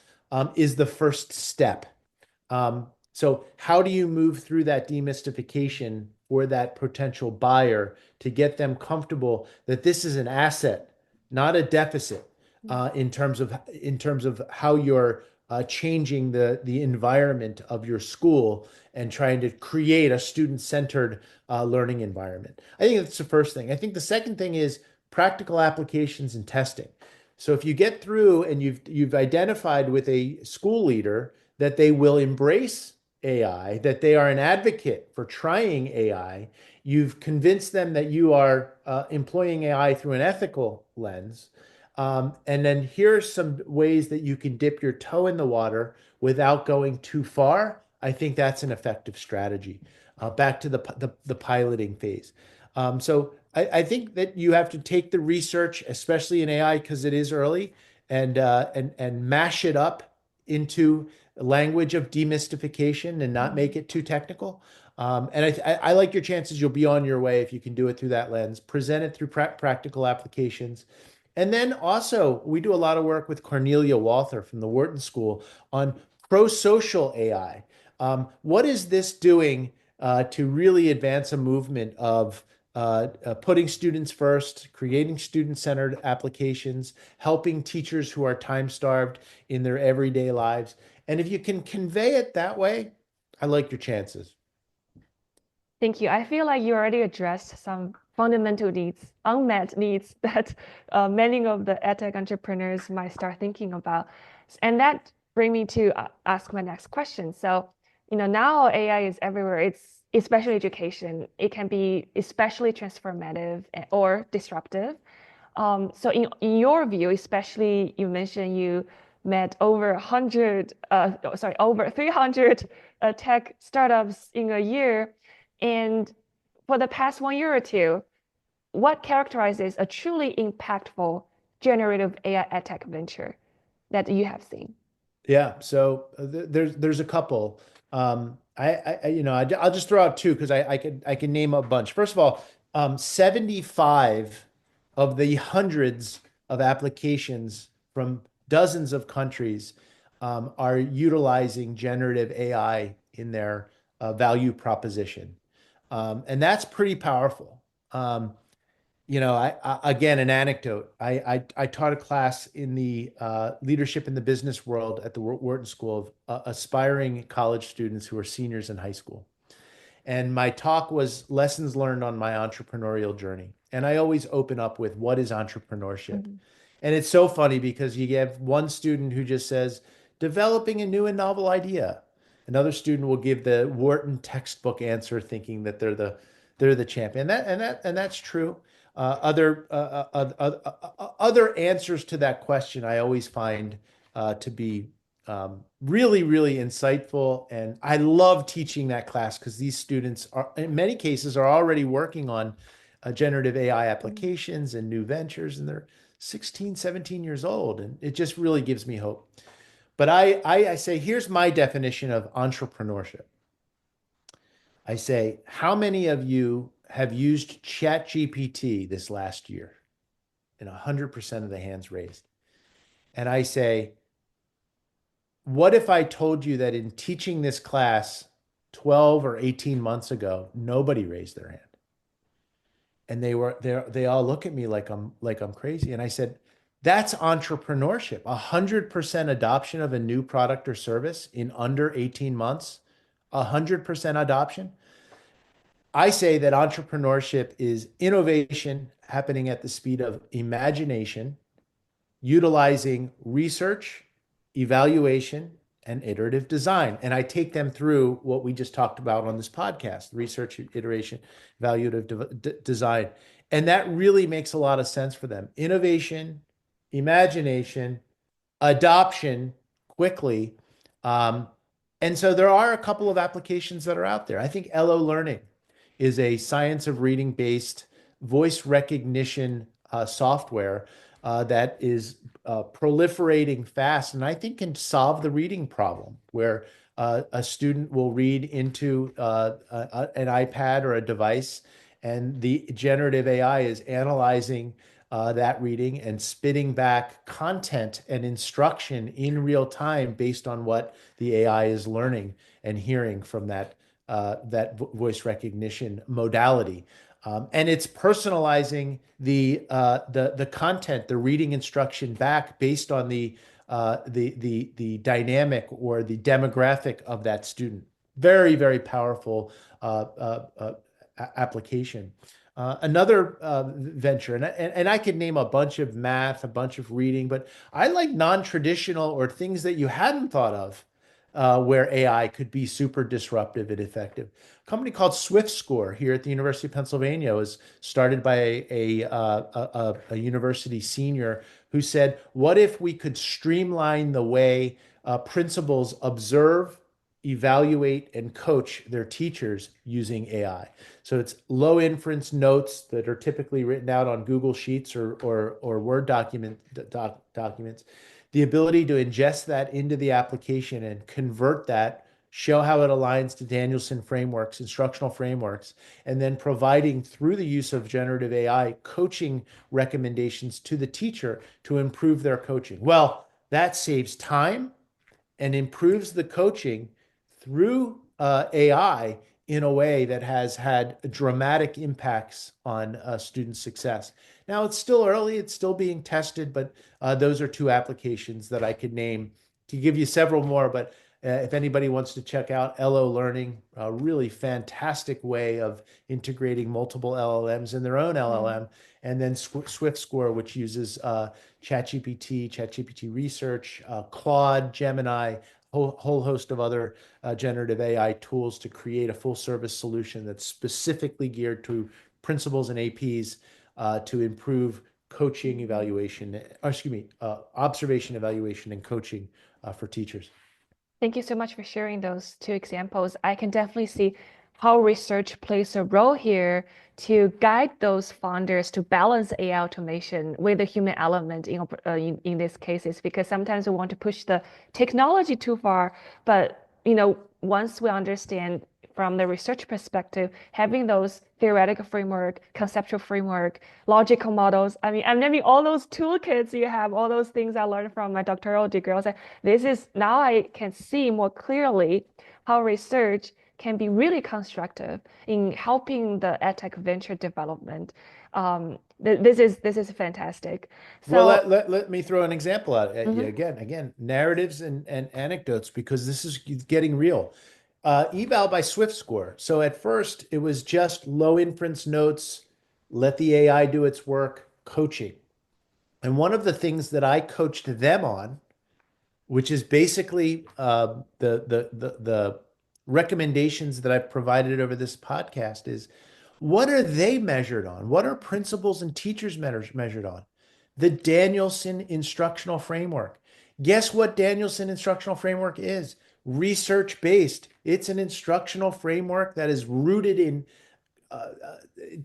is the first step. So how do you move through that demystification for that potential buyer to get them comfortable that this is an asset, not a deficit, in terms of how you're changing the environment of your school and trying to create a student-centered learning environment? I think that's the first thing. I think the second thing is practical applications and testing. So if you get through and you've identified with a school leader that they will embrace AI, that they are an advocate for trying AI. You've convinced them that you are employing AI through an ethical lens. And then here's some ways that you can dip your toe in the water without going too far. I think that's an effective strategy. Back to the piloting phase. So I think that you have to take the research, especially in AI, because it is early, and mash it up into language of demystification and not make it too technical. And I like your chances. You'll be on your way if you can do it through that lens. Present it through practical applications. And then also, we do a lot of work with Cornelia Walther from the Wharton School on pro-social AI. What is this doing to really advance a movement of putting students first, creating student-centered applications, helping teachers who are time-starved in their everyday lives? And if you can convey it that way, I like your chances. Thank you. I feel like you already addressed some fundamental needs, unmet needs that many of the edtech entrepreneurs might start thinking about. And that brings me to ask my next question. So, now AI is everywhere. It's especially education. It can be especially transformative or disruptive. So in your view, especially you mentioned you met over 300 tech startups in a year. And for the past 1 year or two, what characterizes a truly impactful generative AI edtech venture that you have seen? Yeah, so there's a couple. I'll just throw out two because I can name a bunch. First of all, 75 of the hundreds of applications from dozens of countries are utilizing generative AI in their value proposition. And that's pretty powerful. Again, an anecdote. I taught a class in the leadership in the business world at the Wharton School of aspiring college students who are seniors in high school. And my talk was lessons learned on my entrepreneurial journey. And I always open up with what is entrepreneurship? Mm-hmm. And it's so funny because you have one student who just says, developing a new and novel idea. Another student will give the Wharton textbook answer, thinking that they're the champion. And that's true. Other answers to that question I always find to be really, really insightful. And I love teaching that class because these students are, in many cases, are already working on generative AI applications and new ventures, and they're 16, 17 years old. And it just really gives me hope. But I say, here's my definition of entrepreneurship. I say, how many of you have used ChatGPT this last year? And 100% of the hands raised. And I say, what if I told you that in teaching this class 12 or 18 months ago, nobody raised their hand? And they all look at me like I'm crazy. And I said, that's entrepreneurship. 100% adoption of a new product or service in under 18 months, 100% adoption. I say that entrepreneurship is innovation happening at the speed of imagination, utilizing research, evaluation, and iterative design. And I take them through what we just talked about on this podcast: research, iteration, evaluative design. And that really makes a lot of sense for them. Innovation, imagination, adoption quickly. And so there are a couple of applications that are out there. I think LO Learning is a science of reading based voice recognition software that is proliferating fast, and I think can solve the reading problem where a student will read into an iPad or a device, and the generative AI is analyzing that reading and spitting back content and instruction in real time based on what the AI is learning and hearing from that voice recognition modality. And it's personalizing the content, the reading instruction back based on the dynamic or the demographic of that student. Very, very powerful application. Another venture, and I could name a bunch of math, a bunch of reading, but I like non-traditional or things that you hadn't thought of where AI could be super disruptive and effective. A company called SwiftScore here at the University of Pennsylvania was started by a university senior who said, what if we could streamline the way principals observe, evaluate, and coach their teachers using AI? So it's low inference notes that are typically written out on Google Sheets or Word documents. The ability to ingest that into the application and convert that, show how it aligns to Danielson frameworks, instructional frameworks, and then providing through the use of generative AI coaching recommendations to the teacher to improve their coaching. Well, that saves time and improves the coaching through AI in a way that has had dramatic impacts on student success. Now, it's still early, it's still being tested, but those are two applications that I could name to give you several more. But if anybody wants to check out LO Learning, a really fantastic way of integrating multiple LLMs in their own LLM, and then SwiftScore, which uses ChatGPT Research, Claude, Gemini, whole host of other generative AI tools to create a full service solution that's specifically geared to principals and APs to improve coaching evaluation, observation, evaluation, and coaching for teachers. Thank you so much for sharing those two examples. I can definitely see how research plays a role here to guide those founders to balance AI automation with the human element in these cases, because sometimes we want to push the technology too far, but once we understand from the research perspective, having those theoretical framework, conceptual framework, logical models. I mean, I'm naming all those toolkits you have, all those things I learned from my doctoral degree. I was like, now I can see more clearly how research can be really constructive in helping the edtech venture development. This is fantastic. So well, let me throw an example out at you again, narratives and anecdotes, because this is getting real. Eval by SwiftScore. So at first it was just low inference notes, let the AI do its work, coaching. And one of the things that I coached them on, which is basically the recommendations that I've provided over this podcast, is what are they measured on? What are principals and teachers measured on? The Danielson instructional framework. Guess what Danielson instructional framework is? Research-based. It's an instructional framework that is rooted in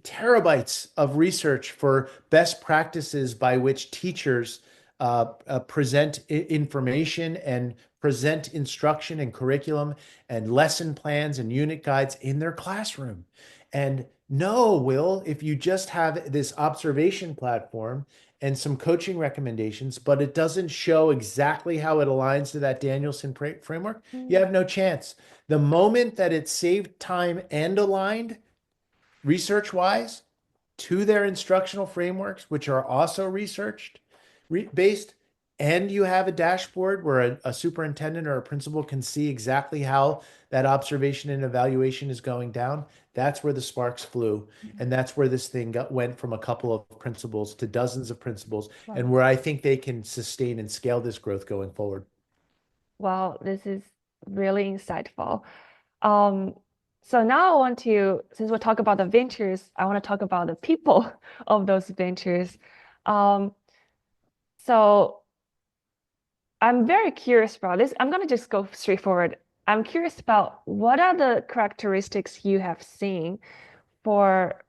terabytes of research for best practices by which teachers present information and present instruction and curriculum and lesson plans and unit guides in their classroom. And no, Will, if you just have this observation platform and some coaching recommendations, but it doesn't show exactly how it aligns to that Danielson framework, you have no chance. The moment that it saved time and aligned research-wise to their instructional frameworks, which are also researched based, and you have a dashboard where a superintendent or a principal can see exactly how that observation and evaluation is going down, that's where the sparks flew. And that's where this thing went from a couple of principals to dozens of principals, and where I think they can sustain and scale this growth going forward. Wow, this is really insightful. So now I want to, since we're talking about the ventures, I want to talk about the people of those ventures. So I'm very curious about this. I'm going to just go straightforward. I'm curious about what are the characteristics you have seen for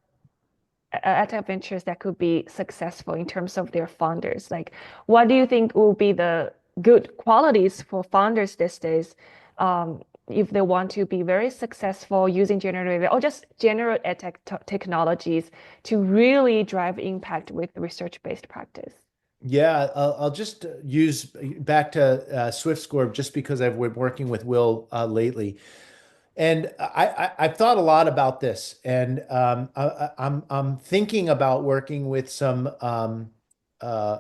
edtech ventures that could be successful in terms of their founders? Like, what do you think will be the good qualities for founders these days if they want to be very successful using generative or just general edtech technologies to really drive impact with research-based practice? Yeah, I'll just use back to SwiftScore just because I've been working with Will lately. And I've thought a lot about this, and I'm thinking about working with some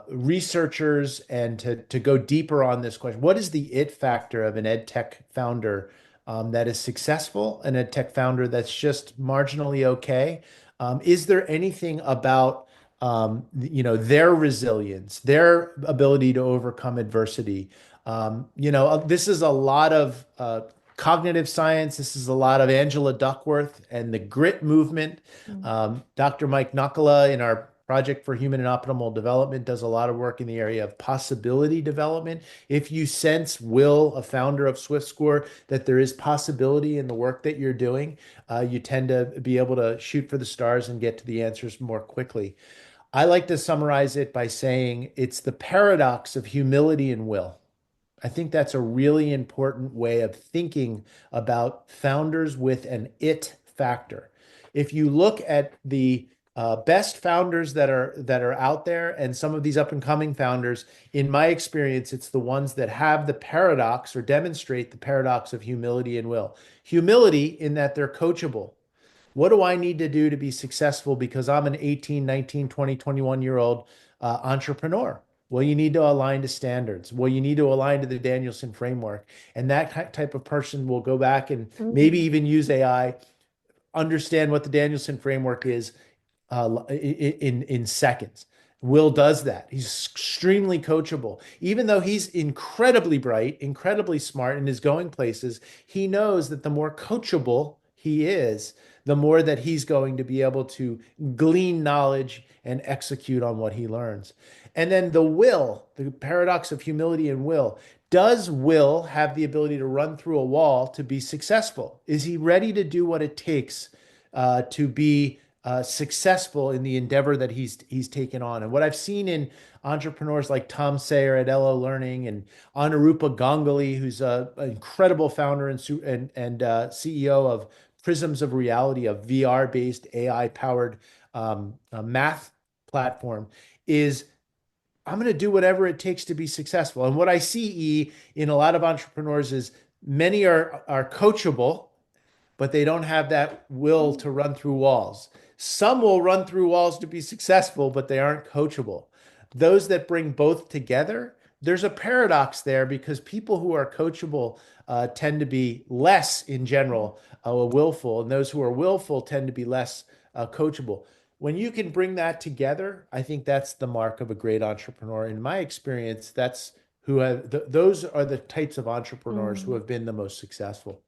researchers and to go deeper on this question. What is the it factor of an ed tech founder that is successful, an ed tech founder that's just marginally okay? Is there anything about their resilience, their ability to overcome adversity. This is a lot of cognitive science. This is a lot of Angela Duckworth and the grit movement. Mm. Dr. Mike Nuckola in our Project for Human and Optimal Development does a lot of work in the area of possibility development. If you sense, Will, a founder of SwiftScore, that there is possibility in the work that you're doing, you tend to be able to shoot for the stars and get to the answers more quickly. I like to summarize it by saying it's the paradox of humility and will. I think that's a really important way of thinking about founders with an it factor. If you look at the best founders that are out there and some of these up and coming founders, in my experience, it's the ones that have the paradox or demonstrate the paradox of humility and will. Humility in that they're coachable. What do I need to do to be successful because I'm an 18, 19, 20, 21-year-old entrepreneur? Well, you need to align to standards. Well, you need to align to the Danielson framework. And that type of person will go back and maybe even use AI, understand what the Danielson framework is in seconds. Will does that. He's extremely coachable. Even though he's incredibly bright, incredibly smart, and is going places, he knows that the more coachable he is, the more that he's going to be able to glean knowledge and execute on what he learns. And then the will, the paradox of humility and will. Does Will have the ability to run through a wall to be successful? Is he ready to do what it takes to be successful in the endeavor that he's taken on? And what I've seen in entrepreneurs like Tom Sayer at LO Learning and Anurupa Ganguly, who's an incredible founder and CEO of Prisms of Reality, a VR-based AI-powered math platform, is I'm going to do whatever it takes to be successful. And what I see in a lot of entrepreneurs is many are coachable, but they don't have that will to run through walls. Some will run through walls to be successful, but they aren't coachable. Those that bring both together, there's a paradox there because people who are coachable tend to be less in general willful, and those who are willful tend to be less coachable. When you can bring that together, I think that's the mark of a great entrepreneur. In my experience, those are the types of entrepreneurs who have been the most successful.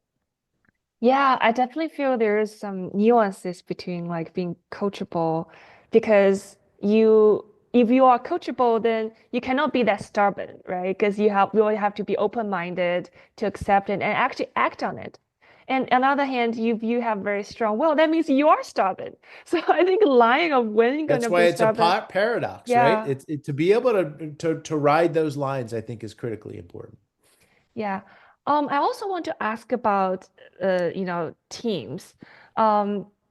Yeah, I definitely feel there is some nuances between like being coachable because if you are coachable, then you cannot be that stubborn, right? Because you will have to be open-minded to accept it and actually act on it. And on the other hand, if you have very strong will, that means you are stubborn. So I think line of when you're That's gonna why be it's a stubborn, paradox, right? yeah. To be able to ride those lines, I think is critically important. Yeah. I also want to ask about, teams.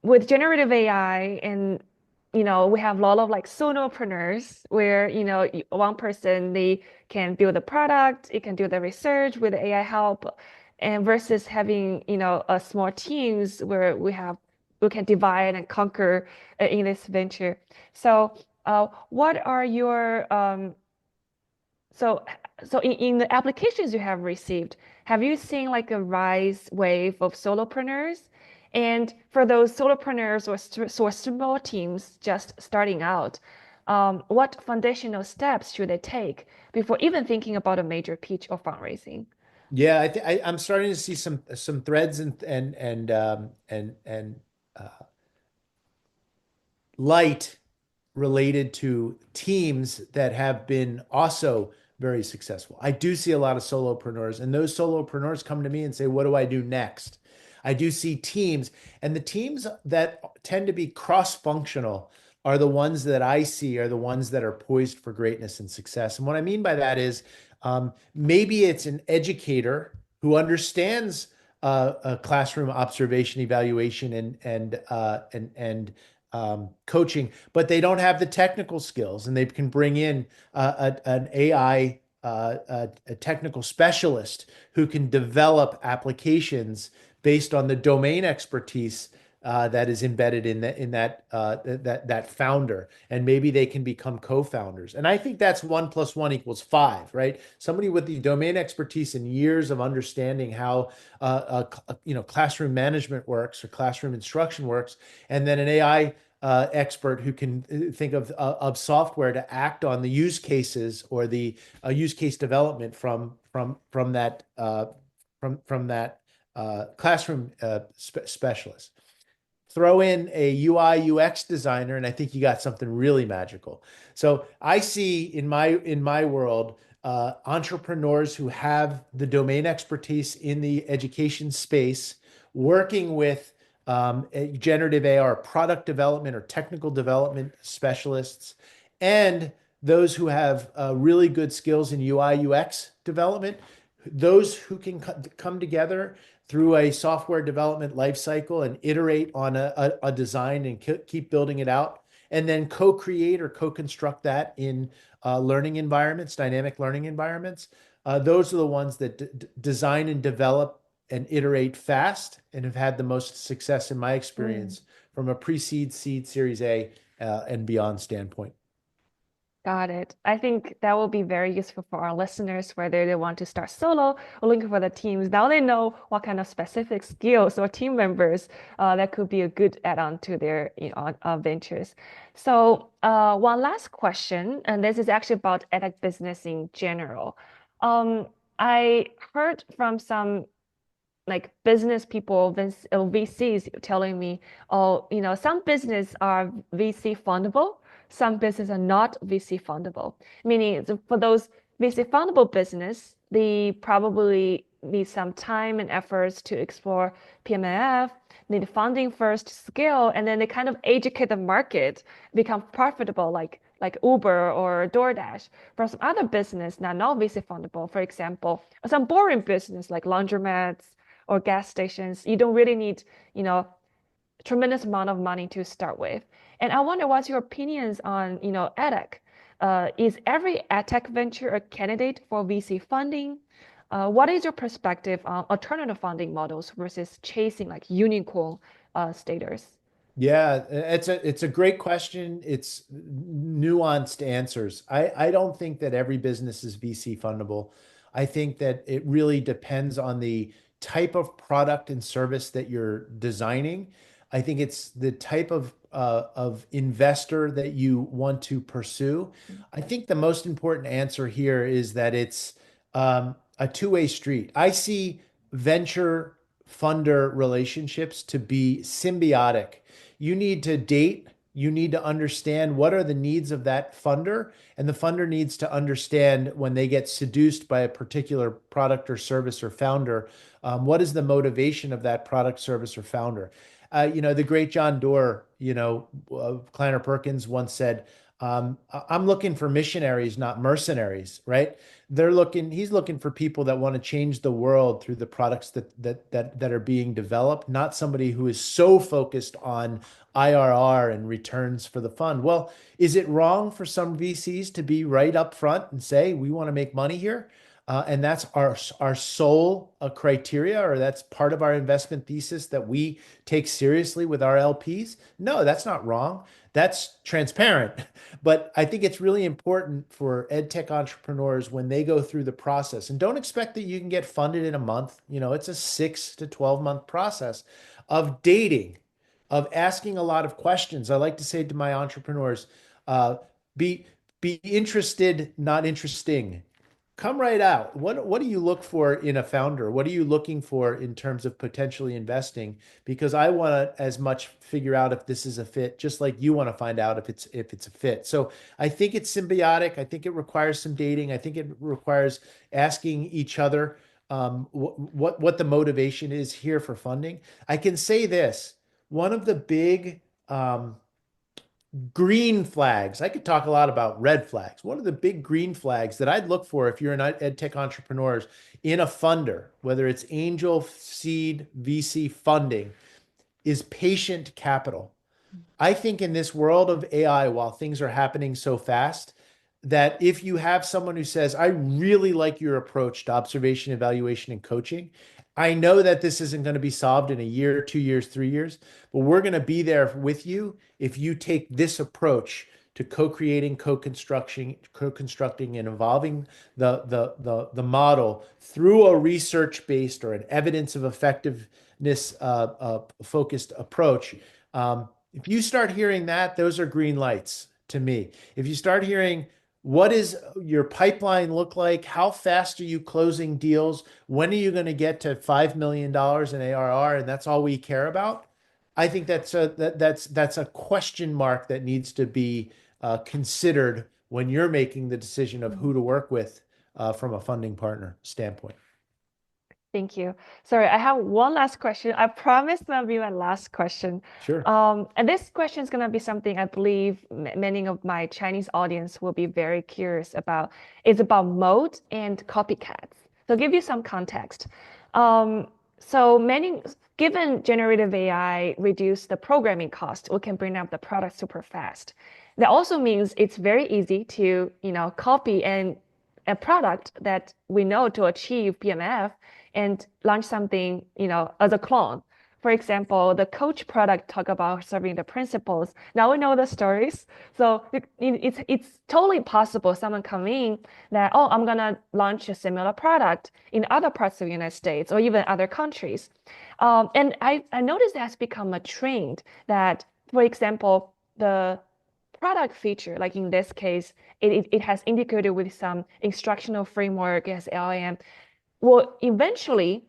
With generative AI and, we have a lot of like solopreneurs where, one person, they can build a product, it can do the research with AI help, and versus having, a small teams where we can divide and conquer in this venture. So, what are your, so, so in the applications you have received, have you seen like a rise wave of solopreneurs? And for those solopreneurs or small teams just starting out, what foundational steps should they take before even thinking about a major pitch or fundraising? Yeah, I'm starting to see some threads and light related to teams that have been also very successful. I do see a lot of solopreneurs, and those solopreneurs come to me and say, "What do I do next?" I do see teams, and the teams that tend to be cross-functional are the ones that I see are the ones that are poised for greatness and success. And what I mean by that is maybe it's an educator who understands classroom observation, evaluation, and coaching, but they don't have the technical skills, and they can bring in an AI a technical specialist who can develop applications based on the domain expertise that is embedded in that founder, and maybe they can become co-founders. And I think that's 1 + 1 = 5, right? Somebody with the domain expertise and years of understanding how classroom management works or classroom instruction works, and then an AI expert who can think of software to act on the use cases or the use case development from that classroom specialist. Throw in a UI UX designer, and I think you got something really magical. So I see in my world entrepreneurs who have the domain expertise in the education space, working with generative AI product development or technical development specialists, and those who have really good skills in UI UX development, those who can come together through a software development lifecycle and iterate on a design and keep building it out, and then co-create or co-construct that in learning environments, dynamic learning environments. Those are the ones that design and develop and iterate fast and have had the most success in my experience from a pre-seed, seed, Series A, and beyond standpoint. Got it. I think that will be very useful for our listeners, whether they want to start solo or looking for the teams. Now they know what kind of specific skills or team members that could be a good add-on to their ventures. So one last question, and this is actually about edtech business in general. I heard from some like business people, VCs telling me, oh, some business are VC fundable, some business are not VC fundable. Meaning for those VC fundable business, they probably need some time and efforts to explore PMF, need funding first to scale, and then they kind of educate the market, become profitable like Uber or DoorDash. For some other business, not VC fundable, for example, some boring business like laundromats, or gas stations, you don't really need, tremendous amount of money to start with. And I wonder what's your opinions on, edtech? Is every edtech venture a candidate for VC funding? What is your perspective on alternative funding models versus chasing like unicorn status? Yeah, it's a great question. It's nuanced answers. I don't think that every business is VC fundable. I think that it really depends on the type of product and service that you're designing. I think it's the type of investor that you want to pursue. I think the most important answer here is that it's a two-way street. I see venture funder relationships to be symbiotic. You need to date, you need to understand what are the needs of that funder, and the funder needs to understand when they get seduced by a particular product or service or founder, what is the motivation of that product, service, or founder. The great John Doerr, Kleiner Perkins once said, I'm looking for missionaries, not mercenaries, right? He's looking for people that want to change the world through the products that are being developed, not somebody who is so focused on IRR and returns for the fund. Well, is it wrong for some VCs to be right up front and say, we want to make money here? And that's our sole criteria, or that's part of our investment thesis that we take seriously with our LPs? No, that's not wrong. That's transparent. But I think it's really important for ed tech entrepreneurs when they go through the process, and don't expect that you can get funded in a month. It's a 6 to 12-month process of dating, of asking a lot of questions. I like to say to my entrepreneurs, be interested, not interesting. Come right out. What do you look for in a founder? What are you looking for in terms of potentially investing? Because I want to as much figure out if this is a fit, just like you want to find out if it's a fit. So I think it's symbiotic. I think it requires some dating. I think it requires asking each other what the motivation is here for funding. I can say this: one of the big green flags. I could talk a lot about red flags. One of the big green flags that I'd look for if you're an ed tech entrepreneur in a funder, whether it's angel, seed, VC funding, is patient capital. I think in this world of AI, while things are happening so fast, that if you have someone who says, I really like your approach to observation, evaluation, and coaching, I know that this isn't going to be solved in a year, 2 years, 3 years, but we're going to be there with you if you take this approach to co-creating, co-constructing, and evolving the model through a research-based or an evidence of effectiveness focused approach. If you start hearing that, those are green lights to me. If you start hearing, what is your pipeline look like? How fast are you closing deals? When are you going to get to $5 million in ARR? And that's all we care about. I think that's a question mark that needs to be considered when you're making the decision of who to work with from a funding partner standpoint. Thank you. Sorry, I have one last question. I promise that'll be my last question. Sure. And this question is going to be something I believe many of my Chinese audience will be very curious about. It's about moat and copycats. So give you some context. Given generative AI reduce the programming cost, we can bring up the product super fast. That also means it's very easy to, copy a product that we know to achieve PMF and launch something, as a clone. For example, the coach product talk about serving the principals. Now we know the stories. So it's totally possible someone come in that, oh, I'm gonna launch a similar product in other parts of the United States or even other countries. And I noticed that's become a trend that, for example, the product feature, like in this case, it has integrated with some instructional framework as LLM, will eventually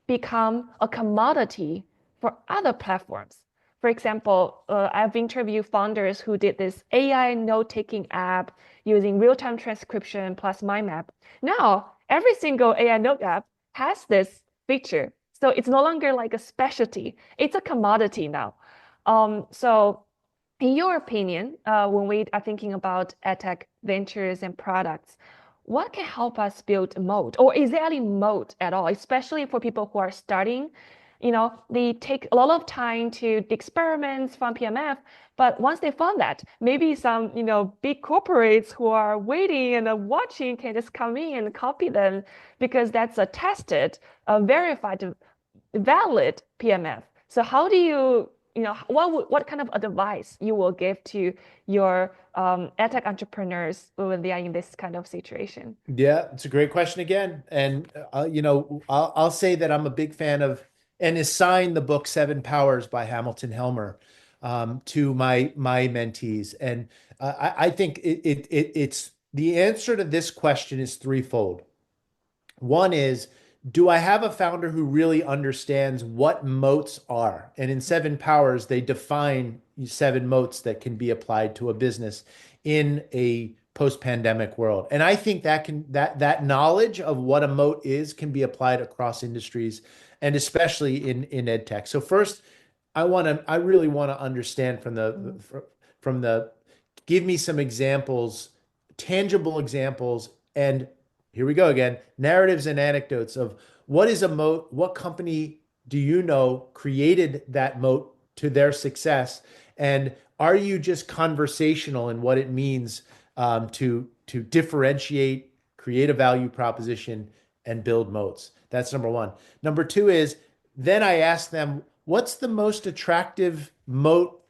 become a commodity for other platforms. For example, I've interviewed founders who did this AI note-taking app using real-time transcription plus mind map. Now, every single AI note app has this feature. So it's no longer like a specialty. It's a commodity now. So in your opinion, when we are thinking about edtech ventures and products, what can help us build a moat? Or is there any moat at all, especially for people who are starting? They take a lot of time to experiments from PMF, but once they found that, maybe some, big corporates who are waiting and watching can just come in and copy them because that's a tested, verified, valid PMF. So how do you, what kind of advice you will give to your edtech entrepreneurs when they are in this kind of situation? Yeah, it's a great question again. And, I'll say that I'm a big fan of and assign the book Seven Powers by Hamilton Helmer to my mentees. And I think it's the answer to this question is threefold. One is, do I have a founder who really understands what moats are? And in Seven Powers, they define seven moats that can be applied to a business in a post-pandemic world. And I think that knowledge of what a moat is can be applied across industries and especially in ed tech. So first, I really want to understand from the give me some examples, tangible examples, and here we go again, narratives and anecdotes of what is a moat, what company do you know created that moat to their success, and are you just conversational in what it means to differentiate, create a value proposition, and build moats? That's number one. Number two is then I ask them, what's the most attractive moat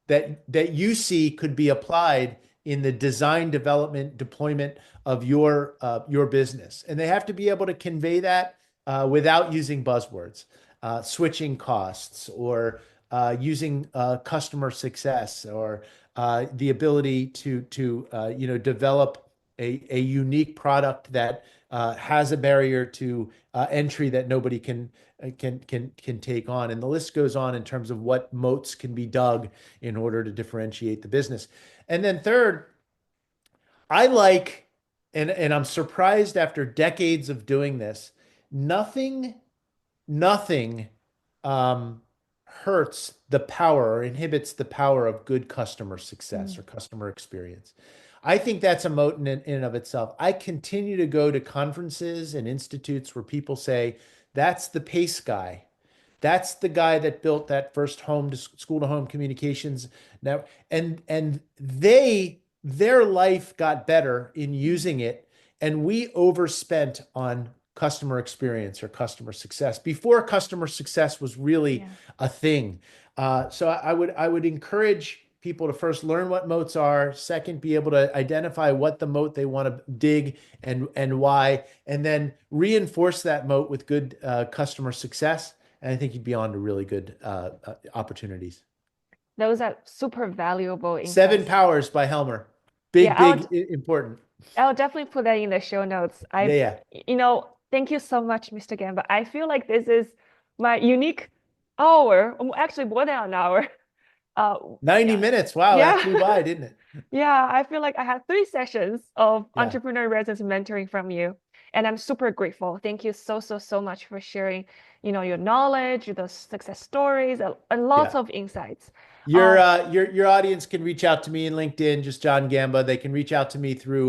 that you see could be applied in the design, development, deployment of your business? And they have to be able to convey that without using buzzwords, switching costs, or using customer success, or the ability to develop a unique product that has a barrier to entry that nobody can take on. And the list goes on in terms of what moats can be dug in order to differentiate the business. And then third, I like, and I'm surprised after decades of doing this, nothing hurts the power or inhibits the power of good customer success or customer experience. I think that's a moat in and of itself. I continue to go to conferences and institutes where people say, that's the PACE guy. That's the guy that built that first home to school to home communications. Now, and their life got better in using it, and we overspent on customer experience or customer success before customer success was really a thing. So I would encourage people to first learn what moats are, second, be able to identify what the moat they want to dig and why, and then reinforce that moat with good customer success. And I think you'd be on to really good opportunities. those are super valuable insights. 7 Powers by Helmer. Big, Yeah, important. I'll definitely put that in the show notes. Yeah. Thank you so much, Mr. Gamba. I feel like this is my unique hour, actually more than an hour. 90 minutes. Wow, Yeah. that flew by, didn't it? Yeah, I feel like I had 3 sessions of entrepreneur residence mentoring from you, and I'm super grateful. Thank you so much for sharing, your knowledge, the success stories, and lots of insights. Your audience can reach out to me in LinkedIn, just John Gamba. They can reach out to me through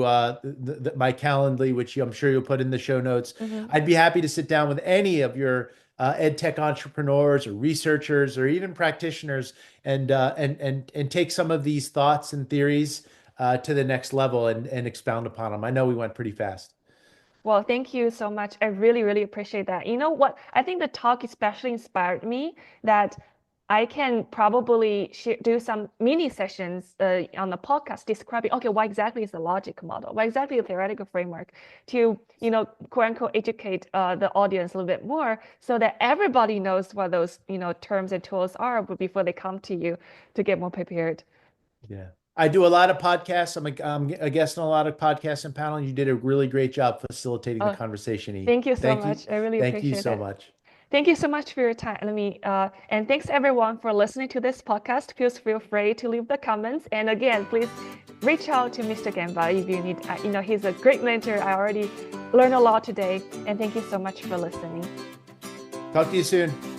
my Calendly, which I'm sure you'll put in the show notes. I'd be happy to sit down with any of your ed tech entrepreneurs or researchers or even practitioners and take some of these thoughts and theories to the next level and expound upon them. I know we went pretty fast. Well, thank you so much. I really appreciate that. You know what? I think the talk especially inspired me that I can probably do some mini sessions on the podcast describing, okay, what exactly is the logic model? What exactly is the theoretical framework to, quote unquote, educate the audience a little bit more so that everybody knows what those, terms and tools are before they come to you to get more prepared. Yeah. I do a lot of podcasts. I'm a guest on a lot of podcasts and panels. You did a really great job facilitating the conversation, E. Thank you so much. I really appreciate it. Thank you so much. Thank you so much for your time. And thanks everyone for listening to this podcast. Please feel free to leave the comments. And again, please reach out to Mr. Gamba if you need, he's a great mentor. I already learned a lot today. And thank you so much for listening. Talk to you soon.